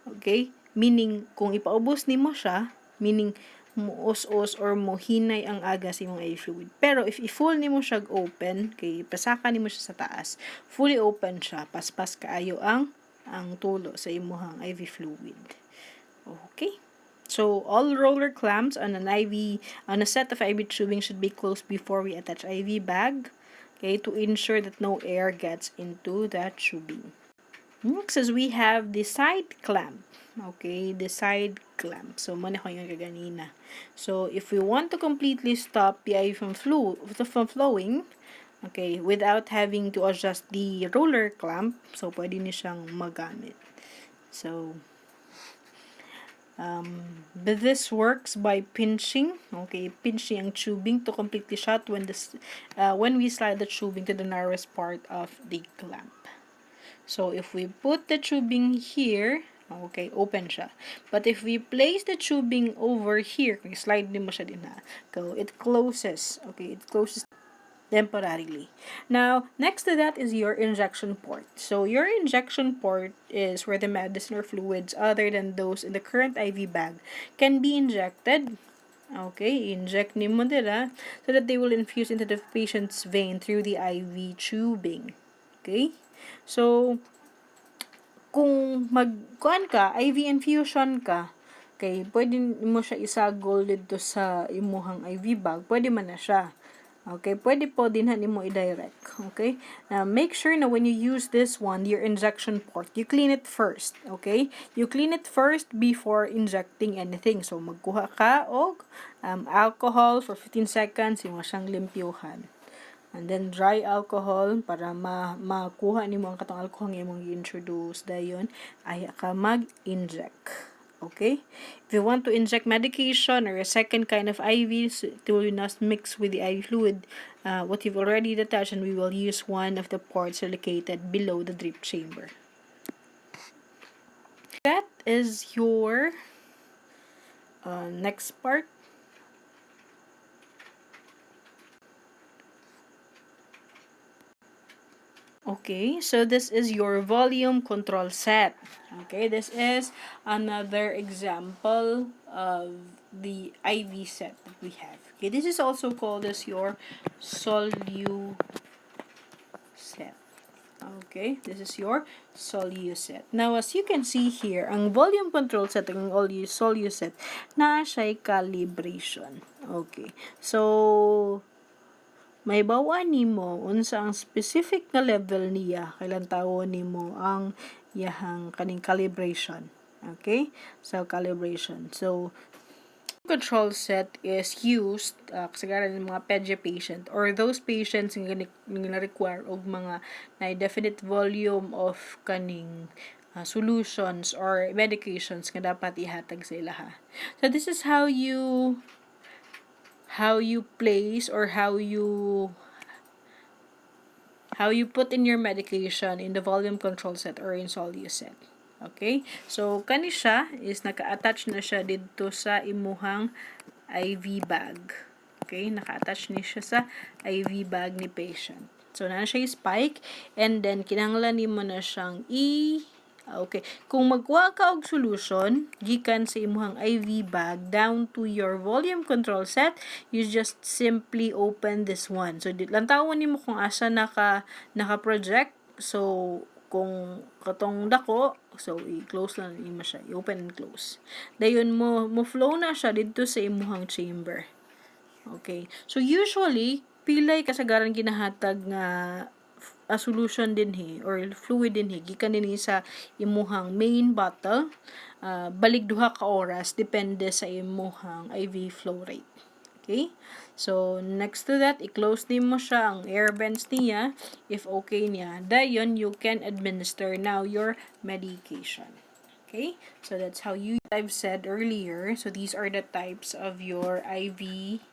A: okay, meaning kung ipaubos nimo siya, meaning muos-os or mohinay ang aga sa imong IV fluid. Pero if i-full nimo siya open, okay, pasaka nimo siya sa taas, fully open siya, paspas kaayo ang tulo sa imuhang IV fluid. Okay. So, all roller clamps on a set of IV tubing should be closed before we attach IV bag, okay, to ensure that no air gets into that tubing. Next is we have the side clamp. Okay, the side clamp. So, muna ko yung kaganina. So, if we want to completely stop the IV from flowing, okay, without having to adjust the roller clamp, so, pwede niyo siyang magamit. So, but this works by pinching ang tubing to completely shut when we slide the tubing to the narrowest part of the clamp. So if we put the tubing here, okay, open siya. But if we place the tubing over here, slide din mo siya din it closes. Okay, it closes temporarily. Now, next to that is your injection port. So, your injection port is where the medicine or fluids other than those in the current IV bag can be injected. Okay, inject nimo dira so that they will infuse into the patient's vein through the IV tubing. Okay? So, kung IV infusion ka, okay, pwede mo siya isagol dito sa imuhang IV bag, pwede man na siya. Okay, pwede po din mo i-direct. Okay? Now, make sure na when you use this one, your injection port, you clean it first. Okay? You clean it first before injecting anything. So, magkuha ka og alcohol for 15 seconds, imo siyang limpyuhan. And then, dry alcohol para makuha nimo ang katong alcohol nga imong i-introduce. Dayon, ay ka mag-inject. Okay? If you want to inject medication or a second kind of IV, so it will not mix with the IV fluid, what you've already detached, and we will use one of the ports located below the drip chamber. That is your next part. Okay, so this is your volume control set. Okay, this is another example of the IV set that we have. Okay, this is also called as your Solu set. Okay, this is your Solu set. Now, as you can see here, ang volume control set, ang Solu set, na siya'y calibration. Okay, so may bawa nimo unsa ang specific na level niya kailan tawon nimo ang yahang kaning calibration. Okay, so calibration. So control set is used kasagaran ng mga pedya patient or those patients nga require og mga na definite volume of kaning solutions or medications nga dapat ihatag sa ilaha. So this is how you place or how you how you put in your medication in the volume control set or in Solute set. Okay? So, kani siya is naka-attach na siya dito sa imuhang IV bag. Okay? Naka-attach ni siya sa IV bag ni patient. So, na siya yung spike, and then, kinahanglan mo na siyang okay. Kung magkuha ka og solution, gikan sa imuhang IV bag down to your volume control set, you just simply open this one. So, lantawon nimo kung asa naka-project. So, kung katong dako, so, i-close lang nimo siya. I-open and close. Dayon mo flow na siya dito sa imuhang chamber. Okay. So, usually, pilay kasagaran ginahatag nga a solution din or fluid din gikan din sa imuhang main bottle, balig duha ka oras depende sa imuhang IV flow rate. Okay? So, next to that, i-close din mo siya ang air vents niya. If okay niya, dayon you can administer now your medication. Okay? So, that's how I've said earlier. So, these are the types of your IV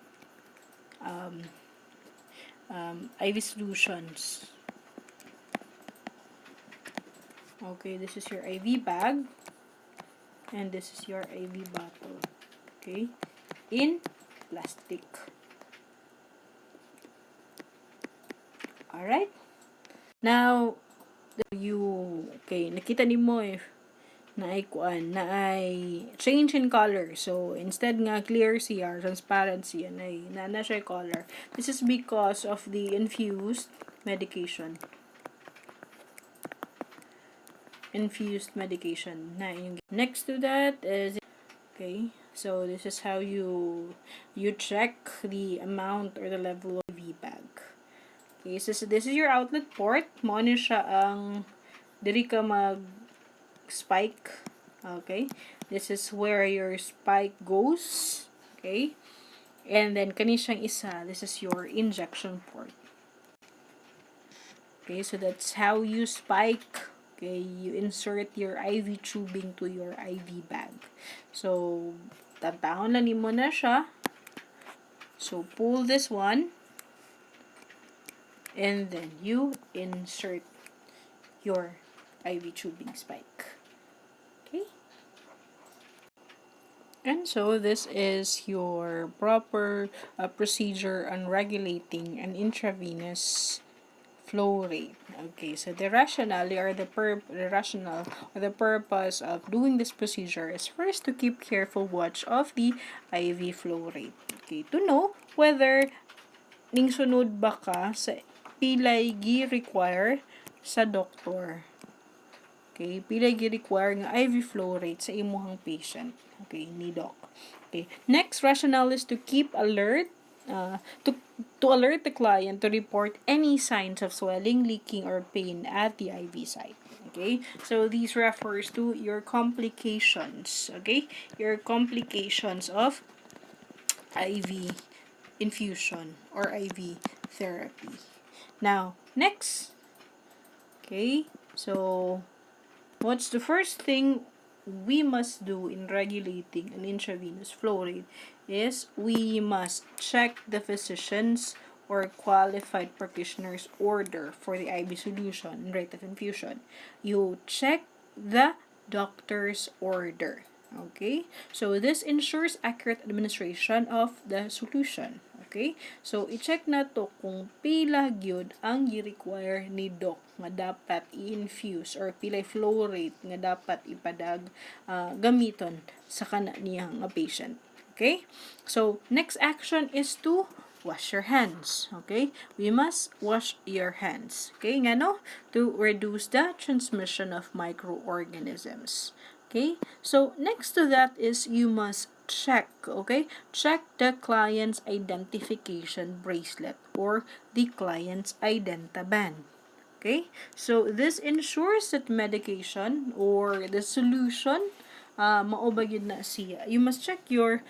A: solutions. Okay, this is your IV bag, and this is your IV bottle. Okay, in plastic. Alright? Now, nakita nimo na ay change in color. So, instead nga clear siya, transparency, na siya color. This is because of the infused medication. Next to that is, okay, so this is how you check the amount or the level of IV bag. Okay, so this is your outlet port. Mo ni siya ang diri ka mag spike. Okay, this is where your spike goes. Okay, and then kani siyang isa, this is your injection port. Okay, so that's how you spike. Okay, you insert your IV tubing to your IV bag. So, tatahon na nimo na siya. So, pull this one. And then, you insert your IV tubing spike. Okay? And so, this is your proper procedure on regulating an intravenous flow rate. Okay, so the rationale or the purpose of doing this procedure is first to keep careful watch of the IV flow rate. Okay, to know whether ning sunod ba ka sa pilay gi-require sa doktor. Okay, pilay gi-require nga IV flow rate sa imuhang patient. Okay, ni doc. Okay, next rationale is to keep alert to alert the client to report any signs of swelling, leaking, or pain at the IV site. Okay, so these refers to your complications. Okay, your complications of IV infusion or IV therapy. Now, next. Okay, so what's the first thing we must do in regulating an intravenous flow rate is we must check the physician's or qualified practitioner's order for the IV solution and rate of infusion. You check the doctor's order. Okay? So, this ensures accurate administration of the solution. Okay? So, i-check na to kung pila gyud ang gi-require ni doc nga dapat i-infuse or pila flow rate nga dapat ipadag gamiton sa kana niya nga patient. Okay? So, next action is to wash your hands. Okay? We must wash your hands. Okay? Ngano? To reduce the transmission of microorganisms. Okay? So, next to that is you must check, okay? Check the client's identification bracelet or the client's identiband. Okay? So, this ensures that medication or the solution maubagid na siya. You must check your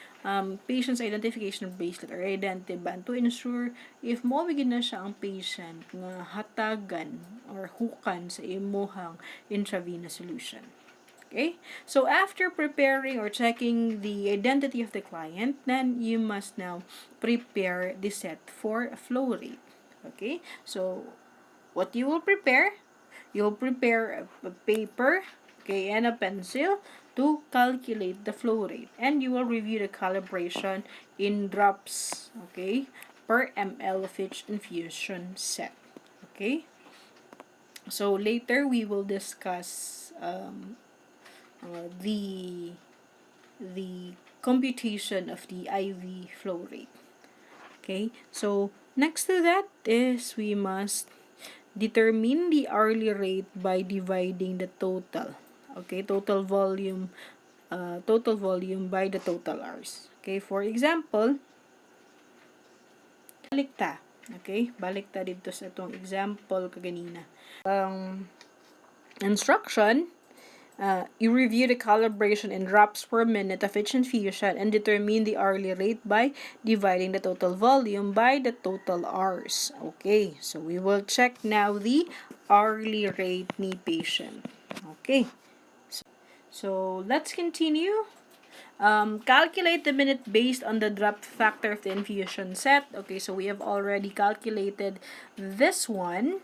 A: patient's identification bracelet or identiband to ensure if maubagid na siya ang patient nga hatagan or hukan sa imuhang intravenous solution. Okay? So, after preparing or checking the identity of the client, then you must now prepare the set for a flow rate. Okay? So, what you will prepare, you'll prepare a paper, okay, and a pencil to calculate the flow rate. And you will review the calibration in drops, okay, per ml of each infusion set. Okay? So later we will discuss the computation of the IV flow rate. Okay? So next to that is we must determine the hourly rate by dividing the total. Okay, total volume by the total hours. Okay, for example, balik ta. Okay, balik ta dito sa itong example kaganina. Instruction, you review the calibration in drops per minute of each infusion and determine the hourly rate by dividing the total volume by the total hours. Okay, so we will check now the hourly rate ni patient. Okay, so let's continue. Calculate the minute based on the drop factor of the infusion set. Okay, so we have already calculated this one.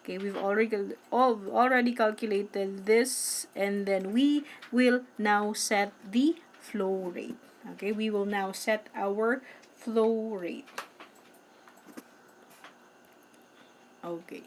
A: Okay, we've already calculated this, and then we will now set the flow rate. Okay, we will now set our flow rate. Okay.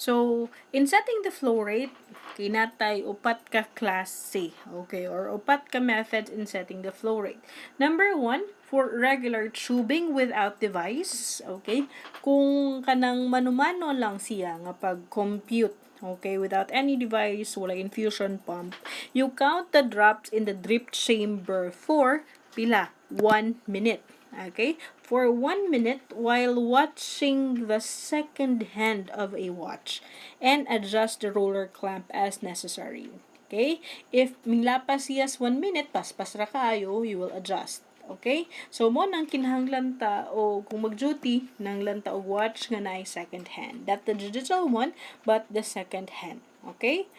A: So, in setting the flow rate, kinatay upat ka klase, okay, or upat ka methods in setting the flow rate. Number 1, for regular tubing without device, okay, kung kanang manumano lang siya nga pag-compute, okay, without any device, wala infusion pump, you count the drops in the drip chamber for pila 1 minute. Okay, for 1 minute while watching the second hand of a watch and adjust the roller clamp as necessary. Okay, if milapas siyas 1 minute, paspas ra kaayo, you will adjust. Okay, so mo nang kinahanglan ta o kung mag-duty nanglan ta og watch nga naay second hand. That the digital one, but the second hand. Okay,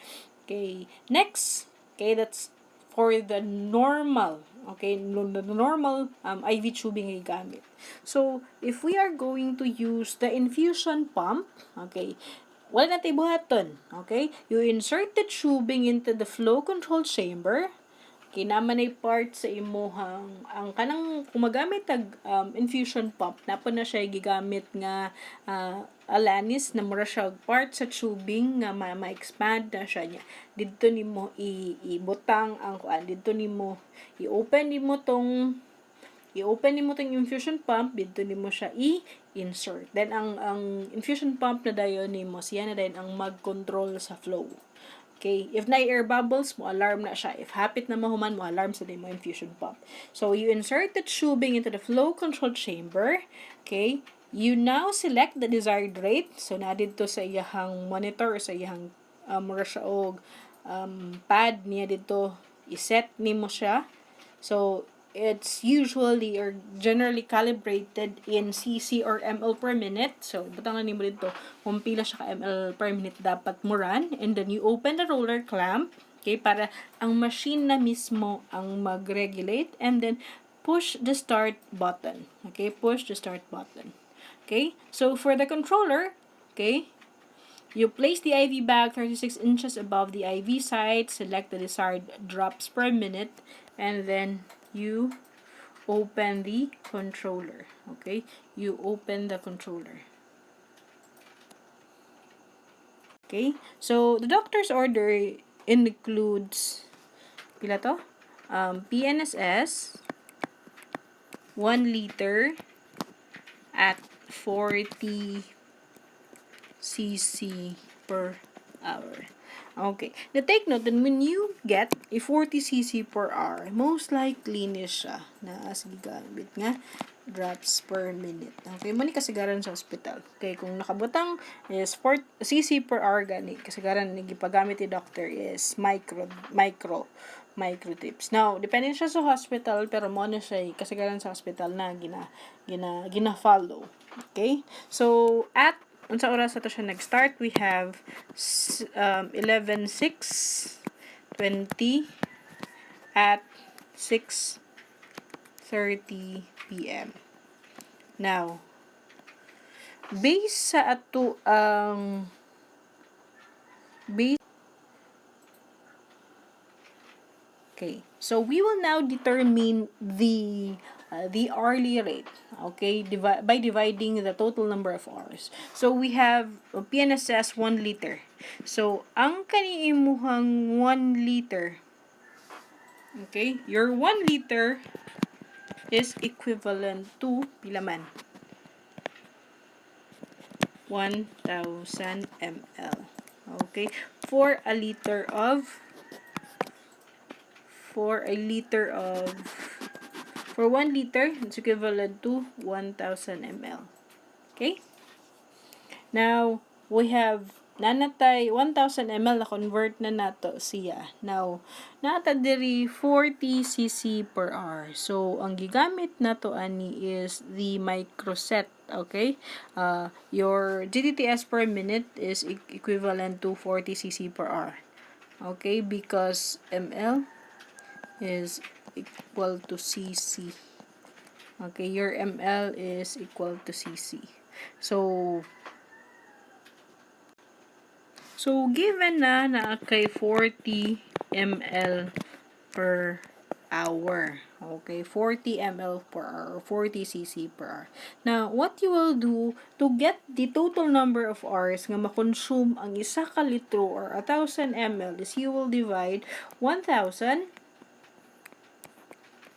A: okay, next, okay, that's for the normal, okay, the normal IV tubing ay gamit. So, if we are going to use the infusion pump, okay, wala natin buhaton, okay, you insert the tubing into the flow control chamber, kinaman ay part sa imuhang ang kanang kumagamit tag infusion pump napo na siya gigamit nga alanis na mura siya part sa tubing nga ma-expand na siya niya didto nimo ibutang ang kuan didto nimo i-open nimo tong infusion pump didto nimo siya i-insert, then ang infusion pump na dayon nimo siya na dayon ang mag-control sa flow. Okay, if na air bubbles, mo alarm na siya. If hapit na mahuman, mo alarm sa mo infusion pump. So, you insert the tubing into the flow control chamber. Okay, you now select the desired rate. So, na dito sa iyahang monitor, sa iyahang mura siya og pad niya dito, iset nimo siya. So, it's usually or generally calibrated in cc or ml per minute. So, butangan nimo dito kung pila siya ka ml per minute dapat mo run. And then, you open the roller clamp, okay, para ang machine na mismo ang mag-regulate. And then, push the start button. Okay, push the start button. Okay, so for the controller, okay, you place the IV bag 36 inches above the IV site, select the desired drops per minute, and then you open the controller. Okay, you open the controller. Okay, so the doctor's order includes pila to? PNSS 1 liter at 40 cc per hour. Okay. Now, take note that when you get a 40 cc per hour, most likely ni siya na as gigamit nga drops per minute. Okay, mo ni kasagaran sa hospital. Okay, kung nakabutang is 4 cc per hour gani, kasagaran ni gipagamit ni doctor is micro tips. Now, depende siya sa hospital, pero mo na siya kasagaran sa hospital na gina-follow. Okay? So, at unsa oras ato siya nag-start, we have 11:06:20 at 6:30 p.m. Now, Based sa ato ang base. Okay, so we will now determine the hourly rate, okay, by dividing the total number of hours. So we have PNSS 1 liter. So ang kaniimuhang 1 liter, okay, your 1 liter is equivalent to pila man? 1,000 ml. Okay, for a liter of for 1 liter, it's equivalent to 1,000 ml. Okay? Now, we have nanatay 1,000 ml na convert na nato siya. Now, nata diri 40 cc per hour. So, ang gigamit nato ani is the microset. Okay? Your GTTS per minute is equivalent to 40 cc per hour. Okay? Because ml is equal to cc. Okay, your ml is equal to cc. So given na kay 40 ml per hour. Okay, 40 ml per hour, 40 cc per hour. Now, what you will do to get the total number of hours nga makonsume ang isa ka litro or 1,000 ml is you will divide 1,000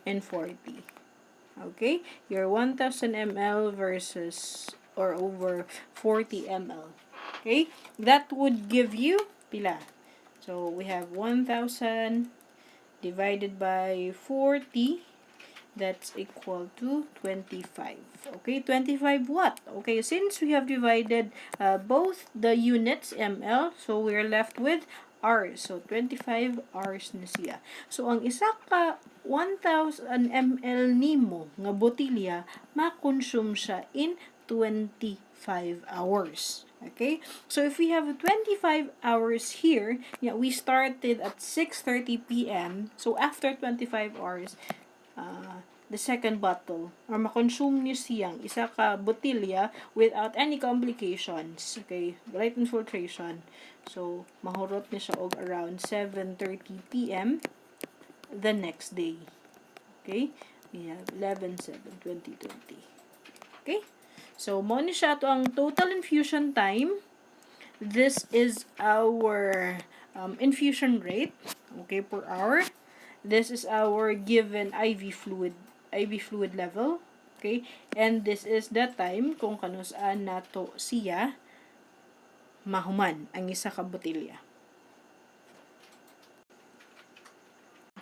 A: and 40. Okay? Your 1,000 ml versus or over 40 ml. Okay? That would give you pila. So, we have 1,000 divided by 40. That's equal to 25. Okay? 25 what? Okay, since we have divided both the units, ml, so we're left with hours. So, 25 hours na siya. So, ang isa ka 1,000 ml nimo nga botilya, ma-consume siya in 25 hours. Okay? So, if we have 25 hours here, yeah, we started at 6:30 p.m. So, after 25 hours, the second bottle, or ma-consume niyo siyang isa ka botilya without any complications. Okay? Light infiltration. So, mahurot niya siya og around 7:30 p.m. the next day. Okay? We have 11/7/2020. Okay? So, mo ni siya to ang total infusion time. This is our infusion rate, okay, per hour. This is our given IV fluid level, okay? And this is the time kung kanusaan nato siya mahuman ang isa ka botilya.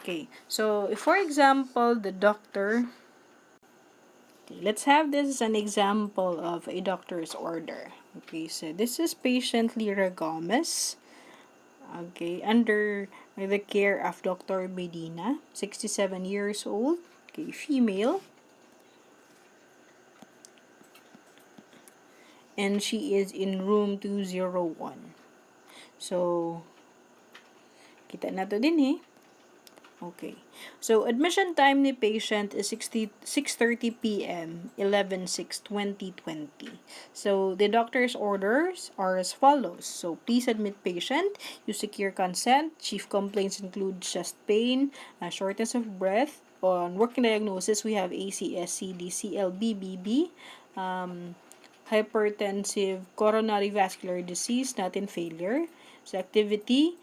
A: Okay, so if for example the doctor, okay, let's have this as an example of a doctor's order. Okay, so this is patient Lyra Gomez, okay, under the care of Dr. Medina, 67 years old, okay, female, and she is in room 201. So, kita na to din eh. Okay. So, admission time ni patient is 6:30 p.m., 11/6/2020. So, the doctor's orders are as follows. So, please admit patient. You secure consent. Chief complaints include chest pain, shortness of breath. On working diagnosis, we have ACSCD, CLBBB, hypertensive coronary vascular disease, not in failure. So, activity,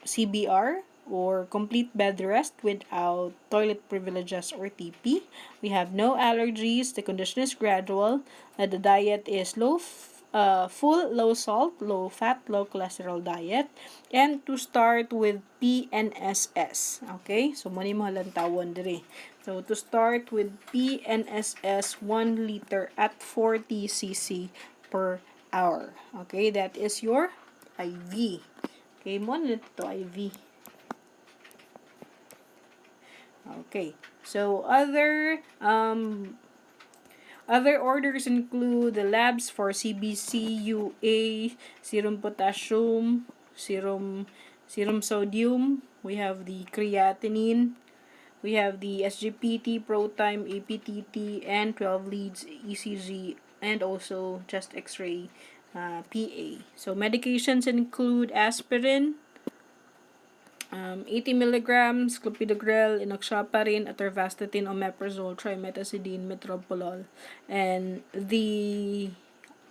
A: CBR, or complete bed rest without toilet privileges or TP. We have no allergies. The condition is gradual. The diet is full, low salt, low fat, low cholesterol diet. And to start with PNSS. Okay? So, muna mo halantawon diri. So, to start with PNSS 1 liter at 40 cc per hour. Okay? That is your IV. Okay, mo na ito IV. Okay. So, other orders include the labs for CBC, UA, serum potassium, serum sodium. We have the creatinine. We have the SGPT, ProTime, APTT, and 12 leads ECG and also chest x-ray PA. So medications include aspirin, 80 milligrams, clopidogrel, enoxaparin, atorvastatin, omeprazole, trimetazidine, metoprolol, and the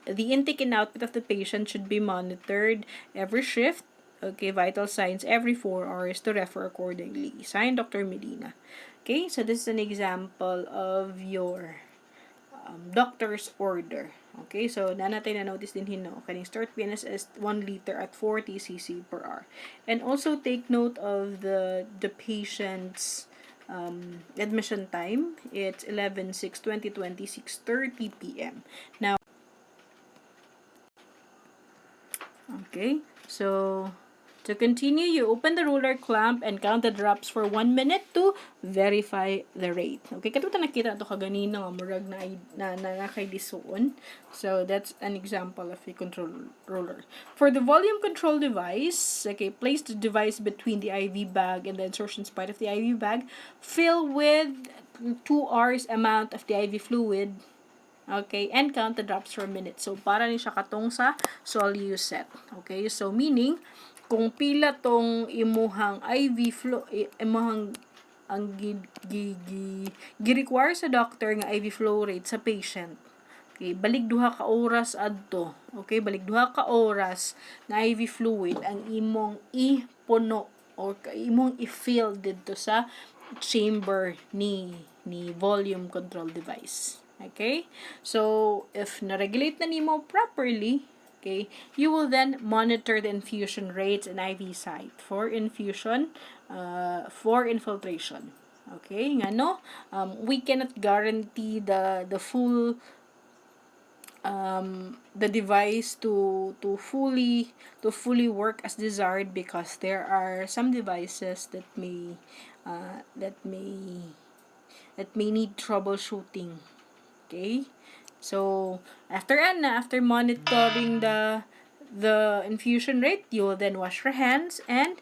A: intake and output of the patient should be monitored every shift. Okay, vital signs every 4 hours to refer accordingly. Signed, Dr. Medina. Okay, so this is an example of your doctor's order. Okay, so nanatay na notice din hino. Kaning start PNSS 1 liter at 40 cc per hour. And also take note of the patient's admission time. It's 11/6/2020, 6:30 p.m. Now, okay, so to continue, you open the roller clamp and count the drops for 1 minute to verify the rate. Okay, katuta nakita to kaganina nga murag na kay lisuon. So that's an example of a control roller. For the volume control device, okay, place the device between the IV bag and the insertion spot of the IV bag. Fill with 2 hours amount of the IV fluid. Okay, and count the drops per minute. So, para ni siya katong sa Solute set. Okay, so meaning, kung pila tong imuhang IV flow, imuhang ang gi-require sa doctor nga IV flow rate sa patient. Okay, balik duha ka oras adto. Okay, balik duha ka oras na IV fluid ang imong ipuno or imong i-fill dito sa chamber ni volume control device. Okay? So, if na-regulate na nimo properly, okay, you will then monitor the infusion rates and IV site for infusion, for infiltration. Okay? Nga no? We cannot guarantee the full the device to fully work as desired because there are some devices that may need troubleshooting. Okay? So, after monitoring the infusion rate, you will then wash your hands and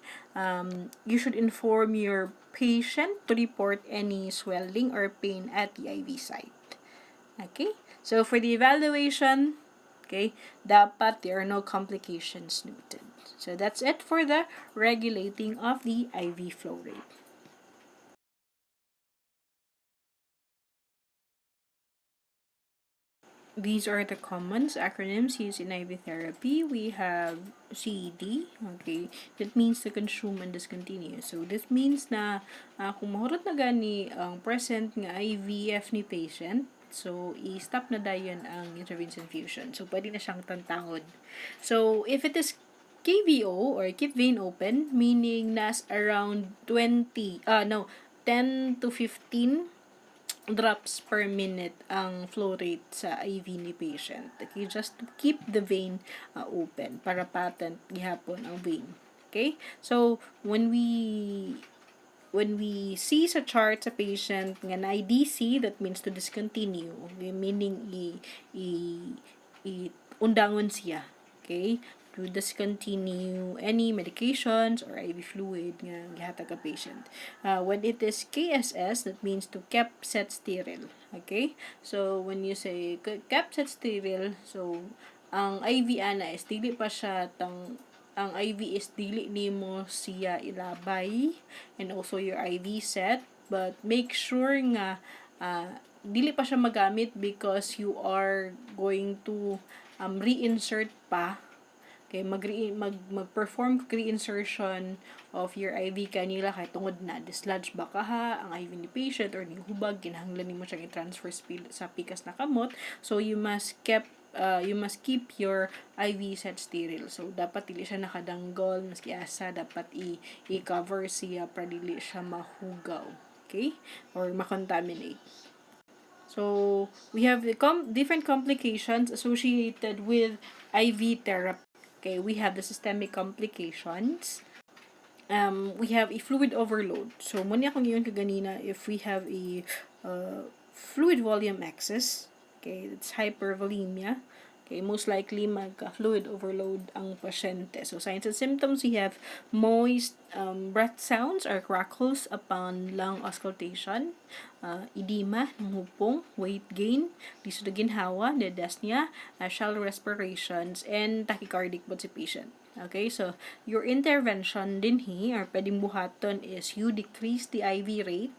A: you should inform your patient to report any swelling or pain at the IV site. Okay? So, for the evaluation, okay, dapat there are no complications noted. So, that's it for the regulating of the IV flow rate. These are the common acronyms used in IV therapy. We have CED, okay, that means to consume and discontinue. So, this means na kung mahurot na gani ang present nga IVF ni patient, so, i-stop na dayon ang intravenous infusion. So, pwede na siyang tantangod. So, if it is KVO or keep vein open, meaning nas around 10 to 15 drops per minute ang flow rate sa IV ni patient. Okay, just to keep the vein open para patent gihapon ang vein. Okay? So, when we see sa chart sa patient nga na IDC, that means to discontinue. Okay? Meaning undangon siya. Okay? To discontinue any medications or IV fluid nga gihatag ka patient. When it is KSS, that means to kept set sterile. Okay? So, when you say kept set sterile, so, ang IV ana is dili pa siya ang IV is dili nimo siya ilabay and also your IV set, but make sure nga dili pa siya magamit because you are going to reinsert pa. Okay, mag-perform reinsertion of your IV kanila kay tungod na dislodge ba kaha ang IV ni patient or ni hubag kinahanglan nimo siyang i-transfer sa pikas na kamot. So you must keep your IV set sterile. So dapat dili siya nakadanggol maski asa dapat i-cover siya para dili siya mahugaw. Okay? Or makontaminate. So we have the different complications associated with IV therapy. Okay, we have the systemic complications. We have a fluid overload. So, muna akong iyon kaganina, if we have a fluid volume excess, okay, it's hypervolemia. Okay, most likely mag-fluid overload ang pasyente. So, signs and symptoms, we have moist breath sounds or crackles upon lung auscultation, edema ng hupong, weight gain, lisod na ginhawa, dyspnea, shallow respirations, and tachycardic po si patient. Okay, so your intervention din or pwedeng buhaton is you decrease the IV rate,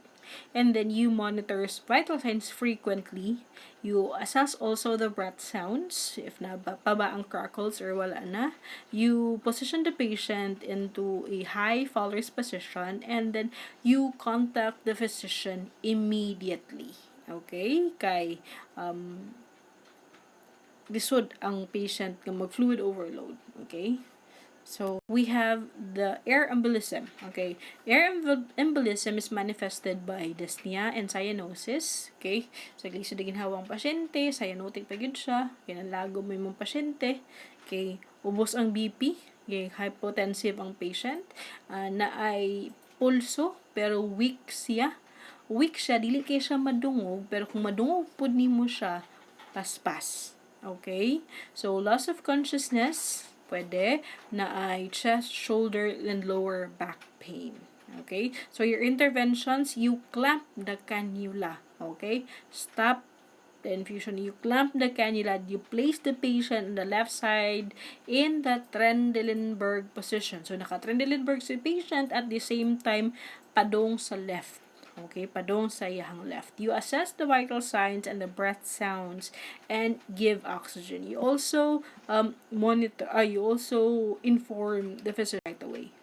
A: and then you monitor vital signs frequently. You assess also the breath sounds, if na pa ba ang crackles or wala na. You position the patient into a high fall risk position, and then you contact the physician immediately. Okay? Kay lisod ang patient nga mag-fluid overload. Okay? So, we have the air embolism. Okay, air embolism is manifested by dyspnea and cyanosis. Okay, so lisod na ginhawang pasyente, cyanotic pa gyud siya, kinalago mo yung pasyente. Okay, ubos ang BP, okay, hypotensive ang patient, na ay pulso pero weak siya. Weak siya, dili kay siya madungog, pero kung madungog pud nimo siya, paspas. Okay, so loss of consciousness, pwede na ay chest, shoulder, and lower back pain. Okay? So, your interventions, you clamp the cannula. Okay? Stop the infusion. You clamp the cannula. You place the patient on the left side in the Trendelenburg position. So, naka-Trendelenburg si patient at the same time, padong sa left. Okay, padong sa iyang left. You assess the vital signs and the breath sounds and give oxygen. You also you also inform the physician right away.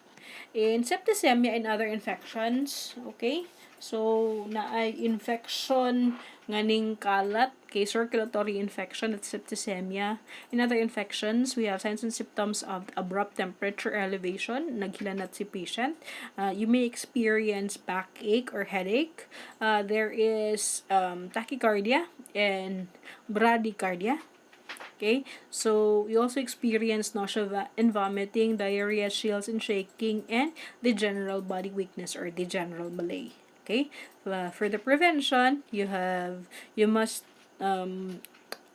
A: In septicemia and other infections, okay? So, naay infection nganing kalat, kay circulatory infection at septicemia. In other infections, we have signs and symptoms of abrupt temperature elevation, naghilanat si patient. You may experience backache or headache. There is tachycardia and bradycardia. Okay, so you also experience nausea and vomiting, diarrhea, chills and shaking, and the general body weakness or the general malaise. Okay, for the prevention, you must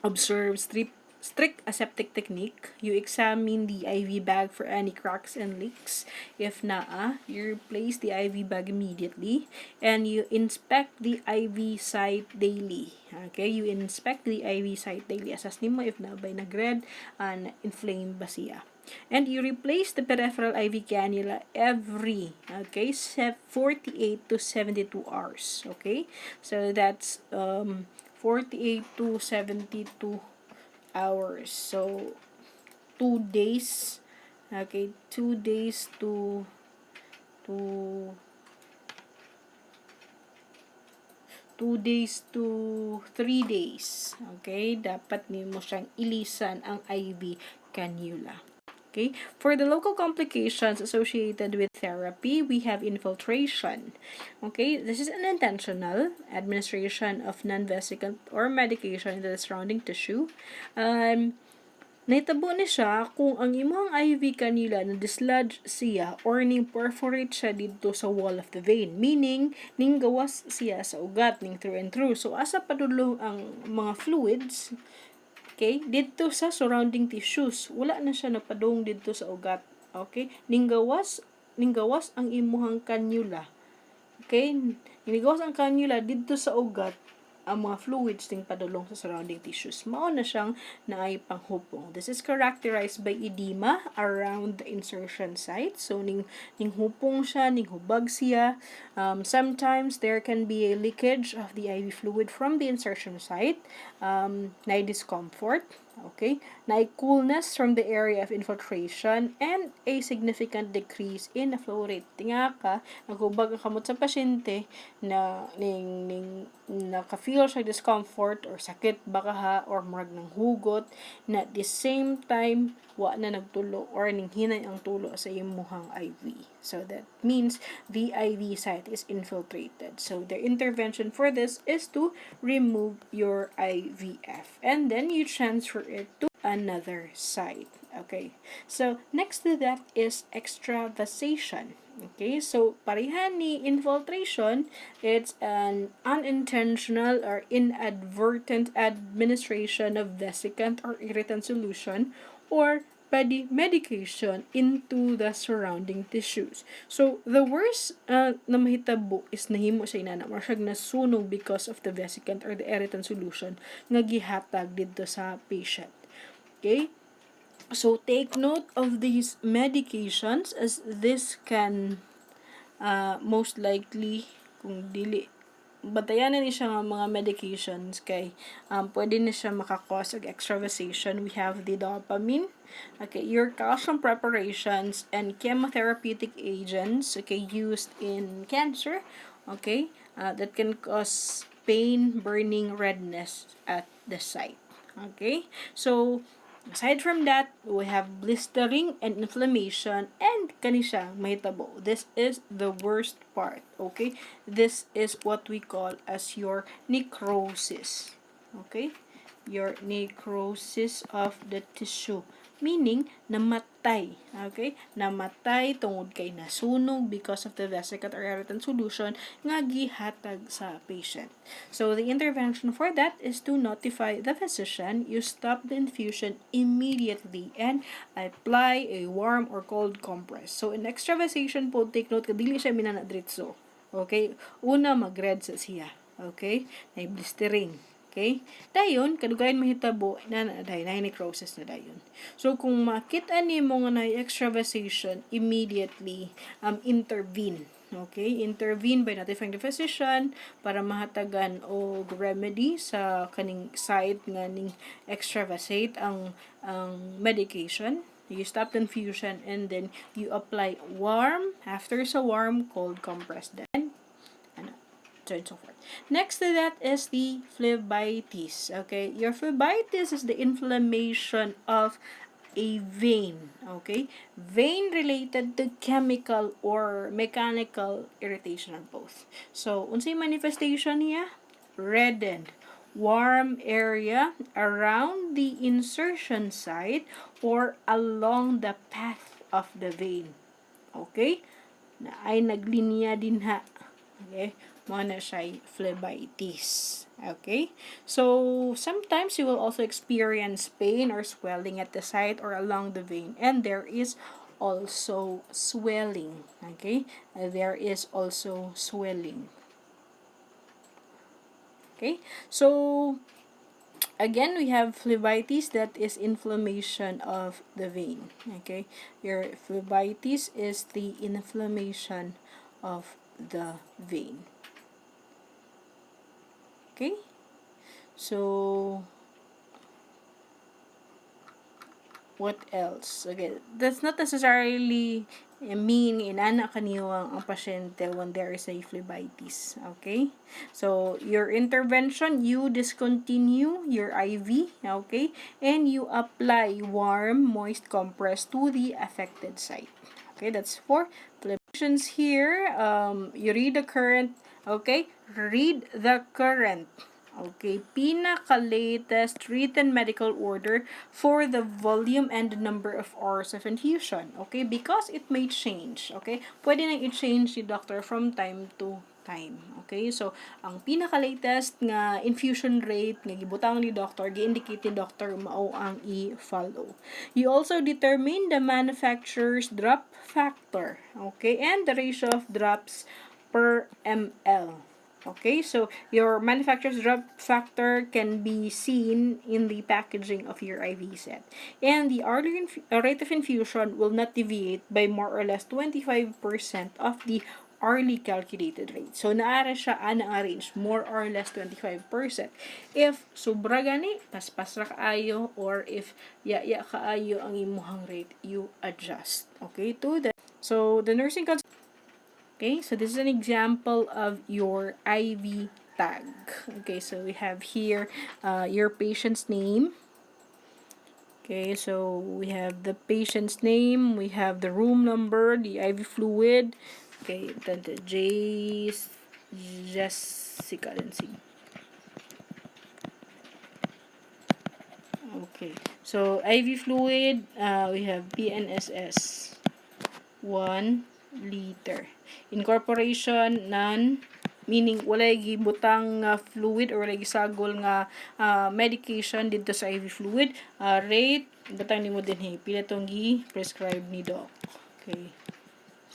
A: observe strict aseptic technique. You examine the IV bag for any cracks and leaks. If naa, you replace the IV bag immediately, and you inspect the IV site daily. Okay, you inspect the IV site daily. Assess nimo if nabay nag-red and inflamed ba siya. And you replace the peripheral IV cannula every 48 to 72 hours. Okay, so that's 48 to 72 hours. So 2 days. Okay, 2 days to 2 days to 3 days. Okay, dapat nimo siyang ilisan ang IV cannula. Okay, for the local complications associated with therapy, we have infiltration. Okay, this is an intentional administration of non-vesicant or medication into the surrounding tissue. Naitabo ni siya kung ang imong IV cannula na dislodge siya or ning perforate siya dito sa wall of the vein. Meaning, ning gawas siya sa ugat, ning through and through. So, asa padulong ang mga fluids, okay, dito sa surrounding tissues. Wala na siya napadong dito sa ugat. Okay? Ninggawas ang imuhang cannula. Okay? Ninggawas ang cannula dito sa ugat, ang mga fluids ting padulong sa surrounding tissues. Mao na siyang naay panghupong. This is characterized by edema around the insertion site. So, ning hupong siya, ning hubag siya. Sometimes there can be a leakage of the IV fluid from the insertion site. Naay discomfort. Okay? Naay coolness from the area of infiltration and a significant decrease in the flow rate. Tinga ka, naghubag ang kamot sa pasyente na naka-feel siya discomfort or sakit baka ha or murag ng hugot na at the same time wa na nagtulo or ninghinay ang tulo sa imuhang IV. So that means the IV site is infiltrated. So the intervention for this is to remove your IVF and then you transfer it to another site. Okay. So next to that is extravasation. Okay, so parehan ni infiltration, it's an unintentional or inadvertent administration of vesicant or irritant solution or body medication into the surrounding tissues. So, the worst na mahitabo is nahimo sa inana, masyag nasunog because of the vesicant or the irritant solution nga gihatag dito sa patient. Okay? So, take note of these medications as this can most likely, kung dili, batayan na ni siya nga mga medications kay pwede na siya makakause og extravasation. We have the dopamine, okay, your calcium preparations and chemotherapeutic agents, okay, used in cancer, okay, that can cause pain, burning, redness at the site. Okay, so aside from that, we have blistering and inflammation and kanisha mahitabo. This is the worst part, okay? This is what we call as your necrosis, okay? Your necrosis of the tissue, meaning namatay, okay? Namatay tungod kay nasunog because of the vesicant or irritant solution nga gihatag sa patient. So the intervention for that is to notify the physician. You stop the infusion immediately and apply a warm or cold compress. So in extravasation po, take note kadili siya minanadritso. Okay? Una mag-red sa siya. Okay? Na blistering. Okay? Dayon, kadugayan mahitabo, na necrosis na dayon. So, kung makita ni mo nga na extravasation, immediately intervene. Okay? Intervene by notifying the physician para mahatagan o remedy sa kaning site nga ning extravasate ang medication. You stop the infusion and then you apply warm, after sa warm, cold compress. Then, so and so forth. Next to that is the phlebitis. Okay, your phlebitis is the inflammation of a vein. Okay, vein related to chemical or mechanical irritation of both. So, unsay manifestation niya? Reddened, warm area around the insertion site or along the path of the vein. Okay, na ay naglinya din ha. Okay, mo na siya phlebitis. Okay? So, sometimes you will also experience pain or swelling at the site or along the vein. And there is also swelling. Okay? There is also swelling. Okay? So, again, we have phlebitis, that is inflammation of the vein. Okay? Your phlebitis is the inflammation of the vein. Okay? So, what else? Okay, that's not necessarily mean inana kaniwa ang pasyente when there is a phlebitis. Okay? So, your intervention, you discontinue your IV, okay? And you apply warm, moist compress to the affected site. Okay, that's for phlebitis here. You read the current, okay? Read the current. Okay, pinaka-latest written medical order for the volume and number of hours of infusion. Okay, because it may change. Okay, pwede nang i-change ni doctor from time to time. Okay, so ang pinaka-latest nga infusion rate nga gibutang ni doctor, gi-indicate ni doctor mao ang i-follow. You also determine the manufacturer's drop factor. Okay, and the ratio of drops per ml. Okay, so your manufacturer's drop factor can be seen in the packaging of your IV set. And the hourly rate of infusion will not deviate by more or less 25% of the hourly calculated rate. So, naara siya ang range, more or less 25%. If sobra gani, paspas ra kaayo, or if ya kaayo ang imuhang rate, you adjust. Okay, to that. So, the nursing okay, so this is an example of your IV tag. Okay, so we have here your patient's name. Okay, so we have the patient's name, we have the room number, the IV fluid. Okay, then the Jessica, let's see. Okay, so IV fluid, we have PNSS 1, liter. Incorporation none, meaning walay gibutang fluid or walay gisagol nga medication dito sa IV fluid. Rate butang nimo dinhi pila tong gi-prescribe ni doc. Okay.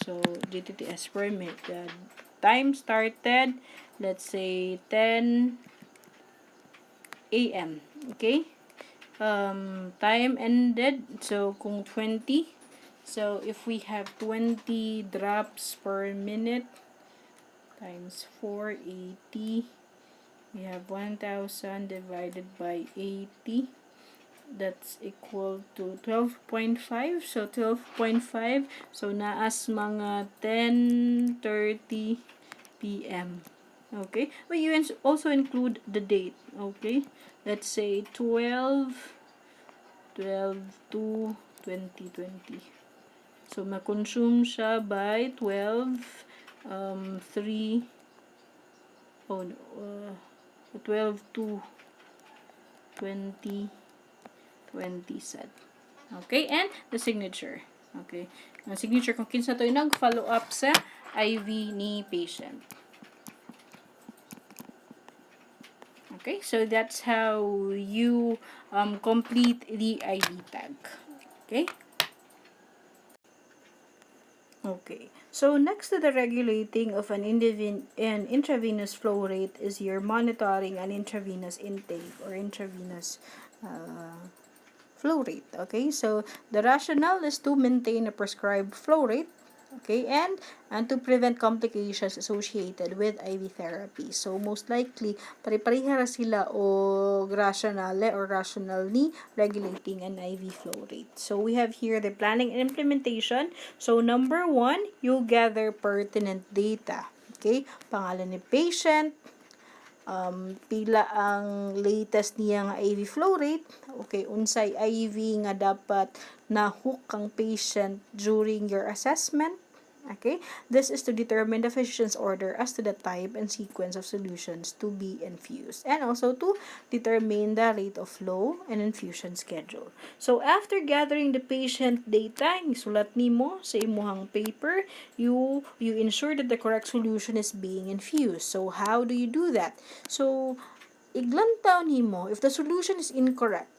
A: So GTTS per minute. Time started, let's say 10 a.m. Okay? Time ended, so kung 20, so if we have 20 drops per minute times 480, we have 1,000 divided by 80, that's equal to 12.5. So 12.5, so naas mga 10:30 p.m. Okay, but you also include the date. Okay, let's say 12 to 2020. So ma-consume siya by 3 12 to 2020 said. Okay, and the signature. Okay, ang signature kung kinsa to nag-follow up sa IV ni patient. Okay, so that's how you complete the IV tag. Okay? Okay. So next to the regulating of an intravenous flow rate is your monitoring an intravenous intake or intravenous flow rate. Okay, so the rationale is to maintain a prescribed flow rate. Okay, and to prevent complications associated with IV therapy. So most likely pare-pareha sila o rationale or rational ni regulating an IV flow rate. So we have here the planning and implementation. So number 1, you gather pertinent data. Okay, pangalan ni patient, pila ang latest niya nga IV flow rate, okay, unsay IV nga dapat na-hook ang patient during your assessment. Okay, this is to determine the physician's order as to the type and sequence of solutions to be infused, and also to determine the rate of flow and infusion schedule. So after gathering the patient data, isulat nimo sa imuhang paper, you ensure that the correct solution is being infused. So how do you do that? So iglantaw nimo if the solution is incorrect.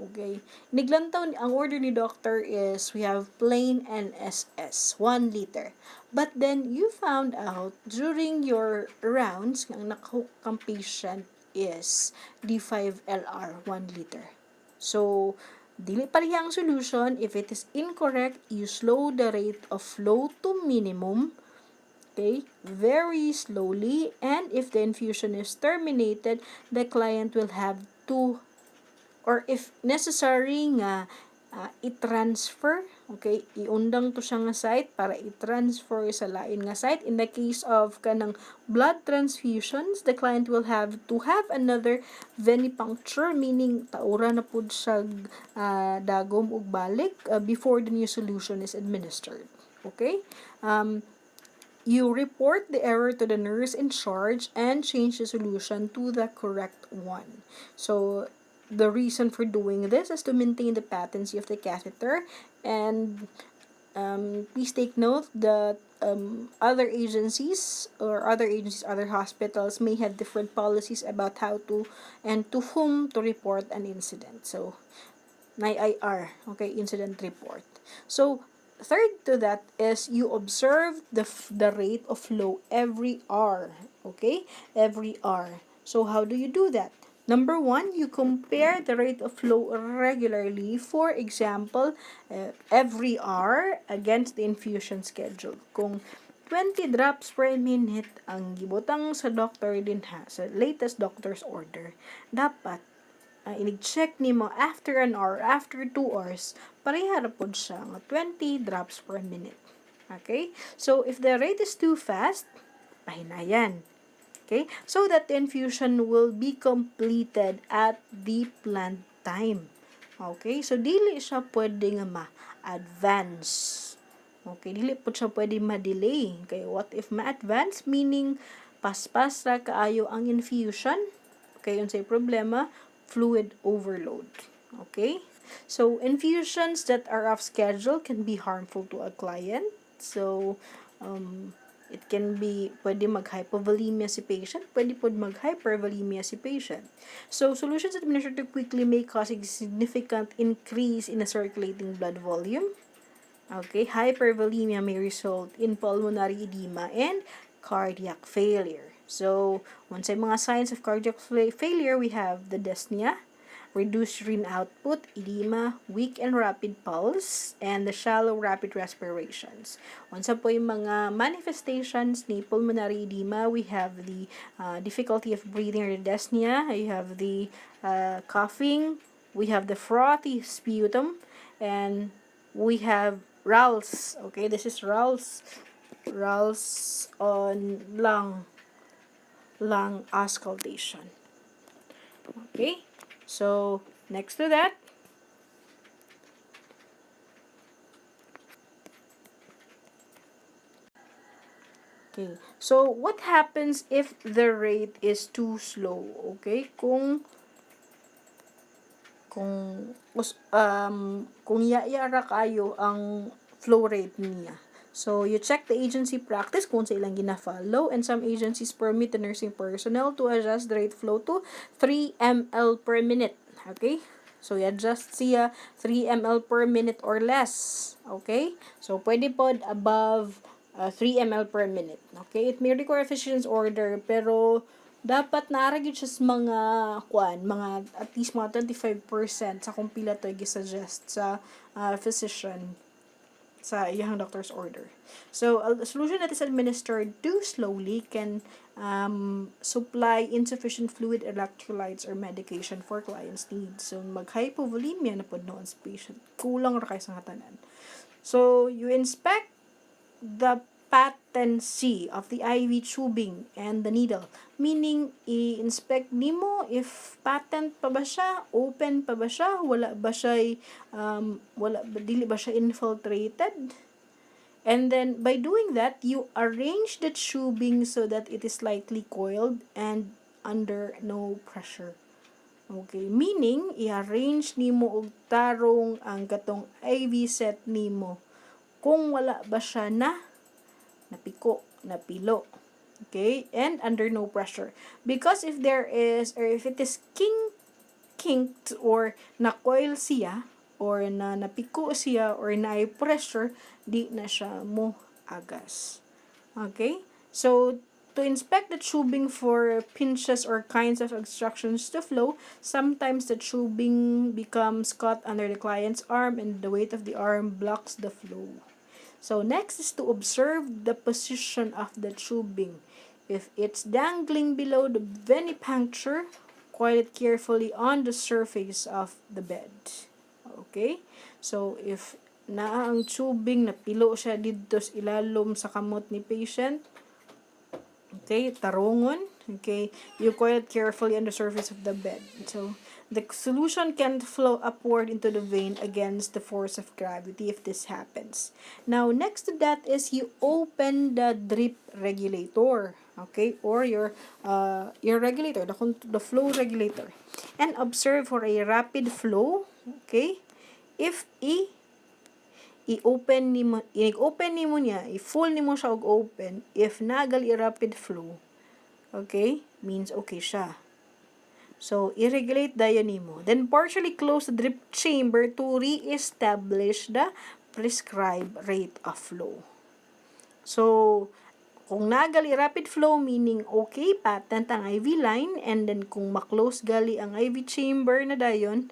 A: Okay, niglantaw ang order ni doctor is we have plain NSS 1 liter, but then you found out during your rounds ang nakahook kang patient is D5LR 1 liter. So dili pareha ang solution. If it is incorrect, you slow the rate of flow to minimum. Okay, very slowly, and if the infusion is terminated, the client will have to, or if necessary nga, i-transfer, okay, iundang to siya nga site para i-transfer sa lain nga site. In the case of kanang blood transfusions, the client will have to have another venipuncture, meaning taura na pud siya dagom ug balik before the new solution is administered. Okay, you report the error to the nurse in charge and change the solution to the correct one. So the reason for doing this is to maintain the patency of the catheter, and please take note that other agencies, other hospitals may have different policies about how to and to whom to report an incident. So, IR, okay, incident report. So, third to that is you observe the rate of flow every hour, okay, every hour. So, how do you do that? Number 1, you compare the rate of flow regularly. For example, every hour against the infusion schedule. Kung 20 drops per minute ang gibutang sa doctor din sa latest doctor's order, dapat inig-check nimo after an hour, after 2 hours, pareha ra pod siya nga 20 drops per minute. Okay? So, if the rate is too fast, pahinayan. Okay, so that the infusion will be completed at the planned time. Okay, so dili siya pwede nga ma-advance. Okay, dili po siya pwede ma-delay. Okay, what if ma-advance? Meaning, paspas ra kaayo ang infusion. Okay, yun say problema, fluid overload. Okay, so infusions that are off schedule can be harmful to a client. So, It can be, pwede mag-hypovolemia si patient, pwede po mag-hypervolemia si patient. So, solutions administered too quickly may cause a significant increase in the circulating blood volume. Okay, hypervolemia may result in pulmonary edema and cardiac failure. So, once ay mga signs of cardiac failure, we have the dyspnea, reduced urine output, edema, weak and rapid pulse, and the shallow rapid respirations. Once po yung mga manifestations ni pulmonary edema, we have the difficulty of breathing or the dyspnea, you have the coughing, we have the frothy sputum, and we have RALS. Okay, this is RALS. RALS on lung auscultation. Okay, so next to that, okay, so what happens if the rate is too slow? Okay, kung yayara kayo ang flow rate niya. So, you check the agency practice kung sa ilang gina-follow, and some agencies permit the nursing personnel to adjust the rate flow to 3 ml per minute. Okay? So, i-adjust siya 3 ml per minute or less. Okay? So, pwede po above 3 ml per minute. Okay? It may require physician's order, pero dapat naaragid siya sa mga at least mga 25% sa kung pila to i-suggest sa physician sa iyang doctor's order. So, a solution that is administered too slowly can supply insufficient fluid, electrolytes, or medication for client's needs. So, mag-hypovolemia na po noon sa patient. Kulang ra kay sa tanan. So, you inspect the patency of the IV tubing and the needle. Meaning, i-inspect nimo if patent pa ba siya, open pa ba siya, dili ba siya infiltrated. And then, by doing that, you arrange the tubing so that it is slightly coiled and under no pressure. Okay, meaning, i-arrange nimo og tarong ang katong IV set nimo kung wala ba siya napiko, napilo. Okay? And under no pressure. Because if there is, or if it is kinked, or na-coil siya, or napiko siya, or na-pressure, di na siya mo agas. Okay? So, to inspect the tubing for pinches or kinds of obstructions to flow, sometimes the tubing becomes caught under the client's arm and the weight of the arm blocks the flow. So, next is to observe the position of the tubing. If it's dangling below the venipuncture, coil it carefully on the surface of the bed. Okay? So, if ang tubing napilo siya dito sa ilalom sa kamot ni patient, okay, tarungon, okay, you coil it carefully on the surface of the bed. So, the solution can flow upward into the vein against the force of gravity if this happens. Now, next to that is you open the drip regulator, okay, or your regulator, the flow regulator, and observe for a rapid flow, okay. If i-open nimo niya, i-full nimo siya og open, if nagal rapid flow, okay, means okay siya. So, i-regulate dayon nimo. Then, partially close the drip chamber to re-establish the prescribed rate of flow. So, kung nagali rapid flow, meaning okay, patent ang IV line, and then kung maklose gali ang IV chamber na dayon,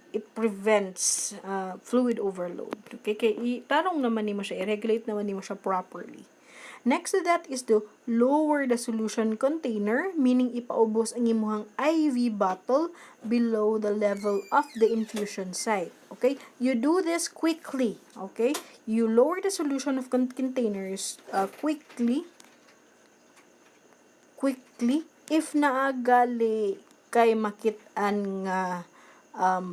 A: it prevents fluid overload. Okay, kay tarong naman nimo siya, i-regulate naman nimo siya properly. Next to that is to lower the solution container, meaning ipaubos ang imuhang IV bottle below the level of the infusion site. Okay? You do this quickly. Okay? You lower the solution of containers quickly. If naagali kay makit-an nga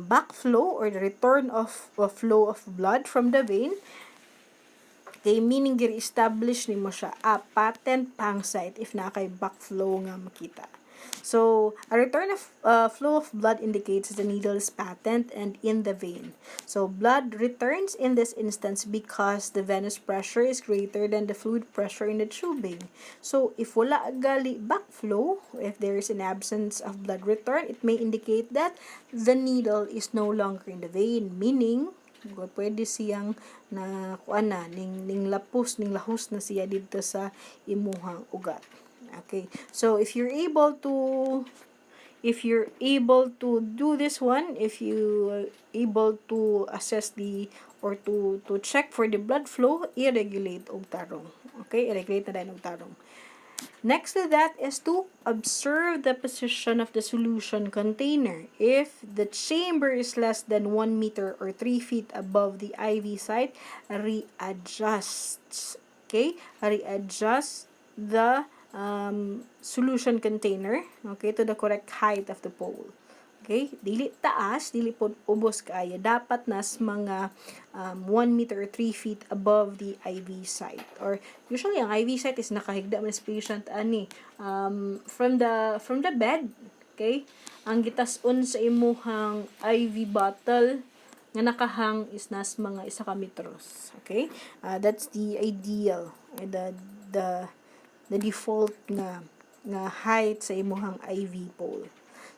A: backflow or the return of flow of blood from the vein, okay, meaning giri-establish nimo siya patent pang site if na kay backflow nga makita. So, a return of flow of blood indicates the needle is patent and in the vein. So, blood returns in this instance because the venous pressure is greater than the fluid pressure in the tubing. So, if wala gali backflow, if there is an absence of blood return, it may indicate that the needle is no longer in the vein, meaning pwede siyang na ning lahus na siya dito sa imuhang ugat. Okay, so if you're able to do this one, if you able to assess the or to check for the blood flow, i-regulate og tarong. Okay, i-regulate na din og tarong. Next to that is to observe the position of the solution container. If the chamber is less than 1 meter or 3 feet above the IV site, readjust. Okay? Readjust the solution container, okay, to the correct height of the pole. Okay? Dili taas, dili pod ubos kaayo. Dapat nas mga 1 meter or 3 feet above the IV site. Or usually ang IV site is nakahigda man sa patient ani from the bed. Okay? Ang gitas-on sa imuhang IV bottle nga nakahang is nas mga 1 metros. Okay? That's the ideal, the default nga height sa imuhang IV pole.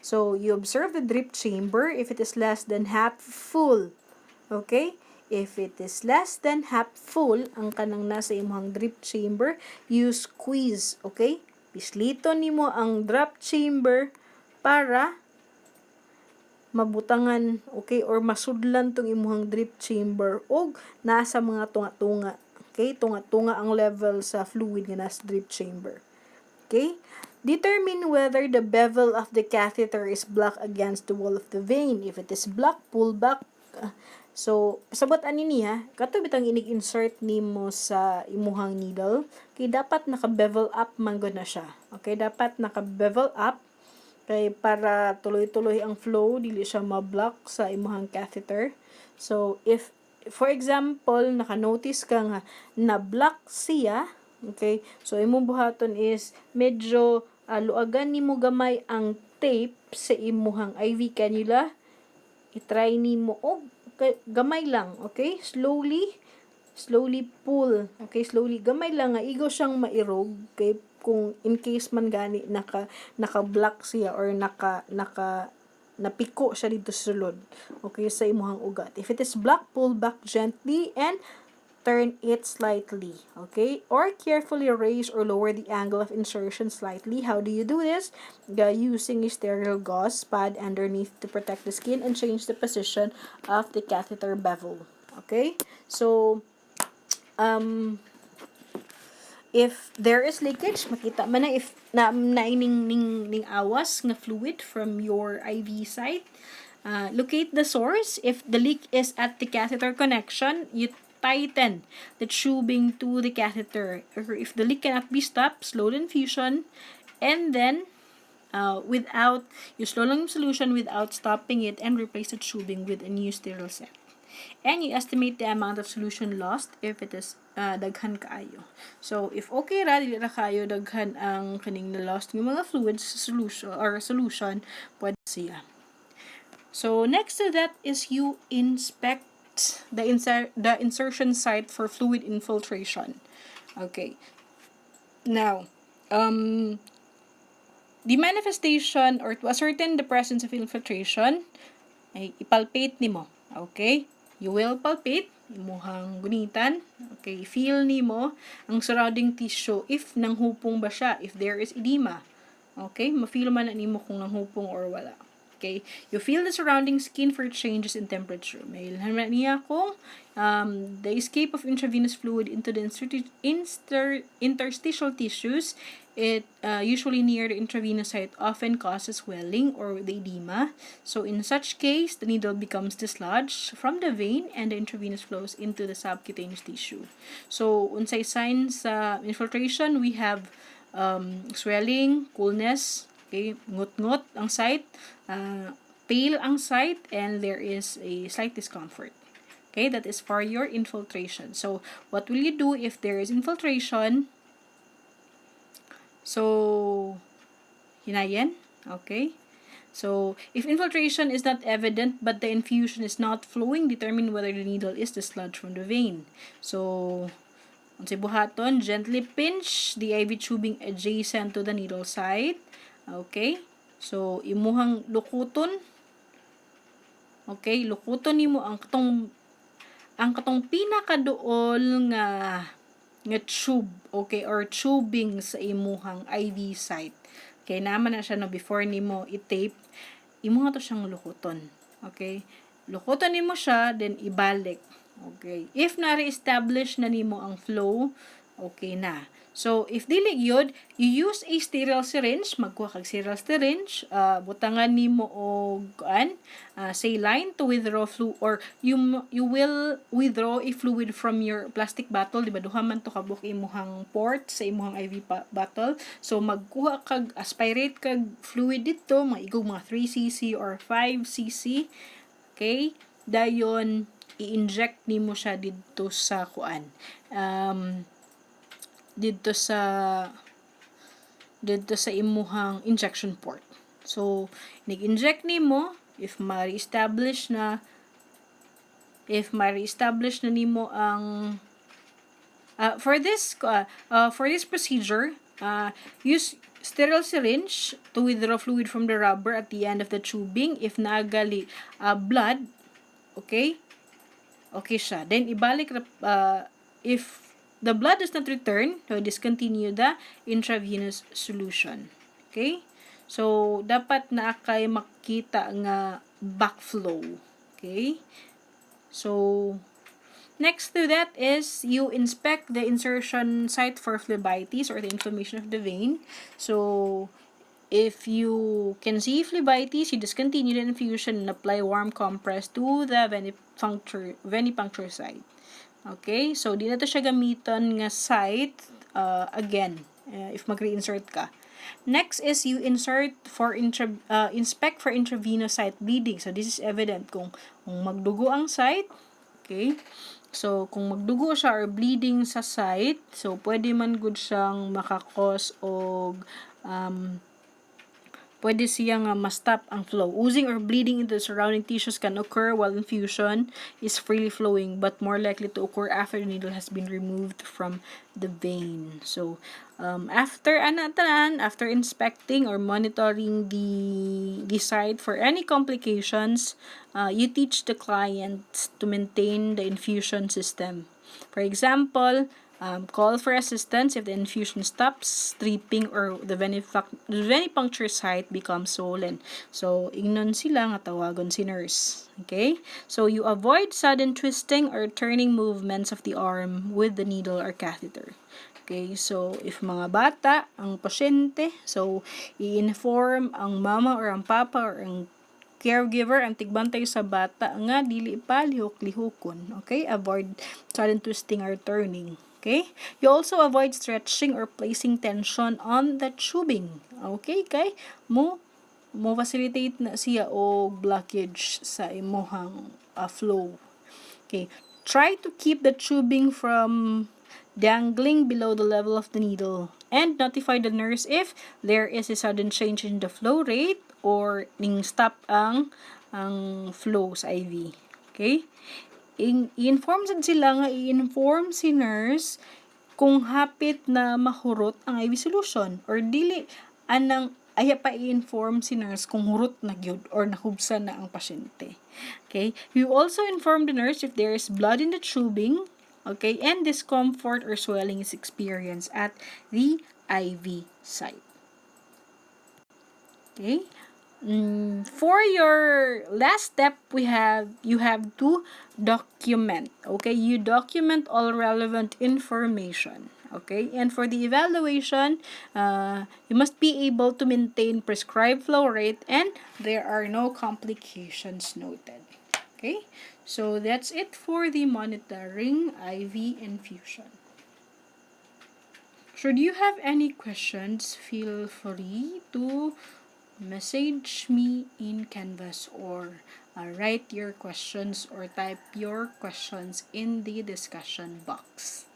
A: So, you observe the drip chamber if it is less than half full. Okay? If it is less than half full, ang kanang nasa imong drip chamber, you squeeze. Okay? Pislito nimo ang drop chamber para mabutangan, okay, or masudlan tong imong drip chamber og nasa mga tunga-tunga. Okay? Tunga-tunga ang level sa fluid nga nasa drip chamber. Okay? Determine whether the bevel of the catheter is blocked against the wall of the vein. If it is blocked, pull back. So, pasabot ani niya, kato bitang inig-insert nimo sa imuhang needle, kay dapat naka-bevel up man gud na siya. Okay, dapat naka-bevel up kay para tuloy-tuloy ang flow, dili siya ma-block sa imuhang catheter. So, if for example, naka-notice ka nga na-block siya, okay, so imong buhaton is medyo luagan nimo gamay ang tape sa imuhang IV cannula. I-try nimo og gamay lang, okay? Slowly pull. Okay, slowly gamay lang nga igo siyang mairog, okay? Kung in case man gani naka-block siya or napiko siya dito sa sulod. Okay, sa imuhang ugat. If it is blocked, pull back gently and turn it slightly, okay? Or carefully raise or lower the angle of insertion slightly. How do you do this? Using a sterile gauze pad underneath to protect the skin and change the position of the catheter bevel. Okay? So, if there is leakage, makita man na if ning awas nga fluid from your IV site. Locate the source. If the leak is at the catheter connection, you tighten the tubing to the catheter. Or if the leak cannot be stopped, slow the infusion, and then you slow down the solution without stopping it and replace the tubing with a new sterile set. And you estimate the amount of solution lost if it is daghan kaayo. So, if okay ra, dili ra kaayo daghan ang kaning na-lost ng mga fluids solution, pwede siya. So, next to that is you inspect the insertion site for fluid infiltration. Okay. Now, the manifestation or to ascertain the presence of infiltration, ay ipalpate nimo. Okay? You will palpate imuhang gunitan. Okay, feel nimo ang surrounding tissue if nanghupong ba siya, if there is edema. Okay, ma-feel man na nimo kung nanghupong or wala. Okay, you feel the surrounding skin for changes in temperature. May ilhan niya kung the escape of intravenous fluid into the interstitial tissues. It usually near the intravenous site often causes swelling or the edema. So in such case, the needle becomes dislodged from the vein and the intravenous flows into the subcutaneous tissue. So unsay signs sa infiltration, we have swelling, coolness, okay, ngut-ngut ang site, pale ang site, and there is a slight discomfort. Okay, that is for your infiltration. So, what will you do if there is infiltration? So, Hinayan? Okay? So, if infiltration is not evident but the infusion is not flowing, determine whether the needle is dislodged from the vein. So, unsay buhaton, gently pinch the IV tubing adjacent to the needle site. Okay? So, imuhang lukuton. Okay? Lukuton nimo ang katong pinakaduol nga tube, okay, or tubing sa imuhang IV site. Okay, naman na siya no before nimo i-tape, imo nga to siyang lukuton. Okay? Lukuton nimo siya, then ibalik. Okay? If na-reestablish na nimo ang flow, okay na. So, if dili yun, you use a sterile syringe, magkuha kag sterile syringe, butangan nimo og saline to withdraw fluid, or you will withdraw a fluid from your plastic bottle, di ba? Duha man to kabuk imuhang port sa imuhang IV bottle. So, magkuha kag aspirate kag fluid dito, maigog mga 3 cc or 5 cc. Okay? Dayon, i-inject nimo siya dito sa kuan. Dito sa imuhang injection port. So, nag-inject nimo if ma-establish na nimo ang for this procedure, use sterile syringe to withdraw fluid from the rubber at the end of the tubing. If naagali blood, okay siya. Then ibalik if the blood does not return, so discontinue the intravenous solution. Okay? So, dapat na kay makita nga backflow. Okay? So, next to that is you inspect the insertion site for phlebitis or the inflammation of the vein. So, if you can see phlebitis, you discontinue the infusion and apply warm compress to the venipuncture site. Okay? So, di na to siya gamiton nga site again if mag-reinsert ka. Next is you inspect for intravenous site bleeding. So, this is evident kung magdugo ang site. Okay? So, kung magdugo siya or bleeding sa site, so, pwede man good siyang makakos og pwede siya nga ma-stop ang flow. Oozing or bleeding into the surrounding tissues can occur while infusion is freely flowing, but more likely to occur after the needle has been removed from the vein. So, after inspecting or monitoring the site for any complications, you teach the client to maintain the infusion system. For example, call for assistance if the infusion stops, dripping, or the venipuncture site becomes swollen. So, ingnon sila nga tawagon si nurse. Okay? So, you avoid sudden twisting or turning movements of the arm with the needle or catheter. Okay? So, if mga bata, ang pasyente, so, i-inform ang mama or ang papa or ang caregiver ang tigbantay sa bata nga dili pa lihok-lihokon. Okay? Avoid sudden twisting or turning. Okay? You also avoid stretching or placing tension on the tubing. Okay? Kay mo facilitate na siya o blockage sa imuhang flow. Okay? Try to keep the tubing from dangling below the level of the needle and notify the nurse if there is a sudden change in the flow rate or ning stop ang flow sa IV. Okay? I-inform si nurse kung hapit na mahurot ang IV solution or dili anang aya pa i-inform si nurse kung hurot na gyud or nahubsa na ang pasyente. Okay? You also inform the nurse if there is blood in the tubing, okay, and discomfort or swelling is experienced at the IV site. Okay? For your last step, you have to document. Okay, you document all relevant information. Okay, and for the evaluation, you must be able to maintain prescribed flow rate and there are no complications noted. Okay, so that's it for the monitoring IV infusion. Should you have any questions, feel free to message me in Canvas or write your questions or type your questions in the discussion box.